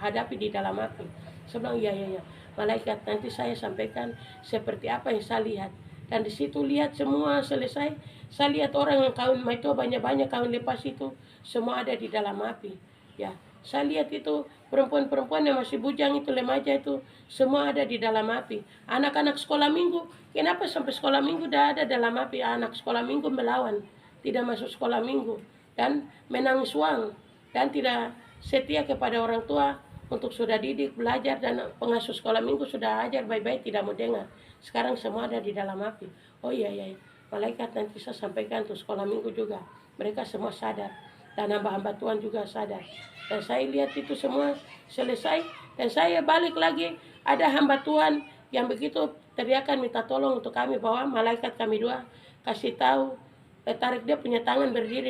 hadapi di dalam api. Saya bilang iya. Malaikat nanti saya sampaikan seperti apa yang saya lihat. Dan di situ lihat semua selesai. Saya lihat orang yang kawin itu banyak-banyak kawin lepas itu semua ada di dalam api. Ya, saya lihat itu perempuan-perempuan yang masih bujang itu, remaja itu semua ada di dalam api. Anak-anak sekolah minggu, kenapa sampai sekolah minggu dah ada dalam api? Anak sekolah minggu melawan, tidak masuk sekolah minggu dan menangis uang dan tidak setia kepada orang tua untuk sudah didik, belajar, dan pengasuh sekolah minggu sudah ajar baik-baik tidak mau dengar. Sekarang semua ada di dalam api. Oh iya. Malaikat nanti saya sampaikan untuk sekolah minggu juga. Mereka semua sadar. Dan hamba-hamba Tuhan juga sadar. Dan saya lihat itu semua selesai. Dan saya balik lagi. Ada hamba Tuhan yang begitu teriakan minta tolong untuk kami. Bahwa malaikat kami dua kasih tahu. Tarik dia punya tangan berdiri.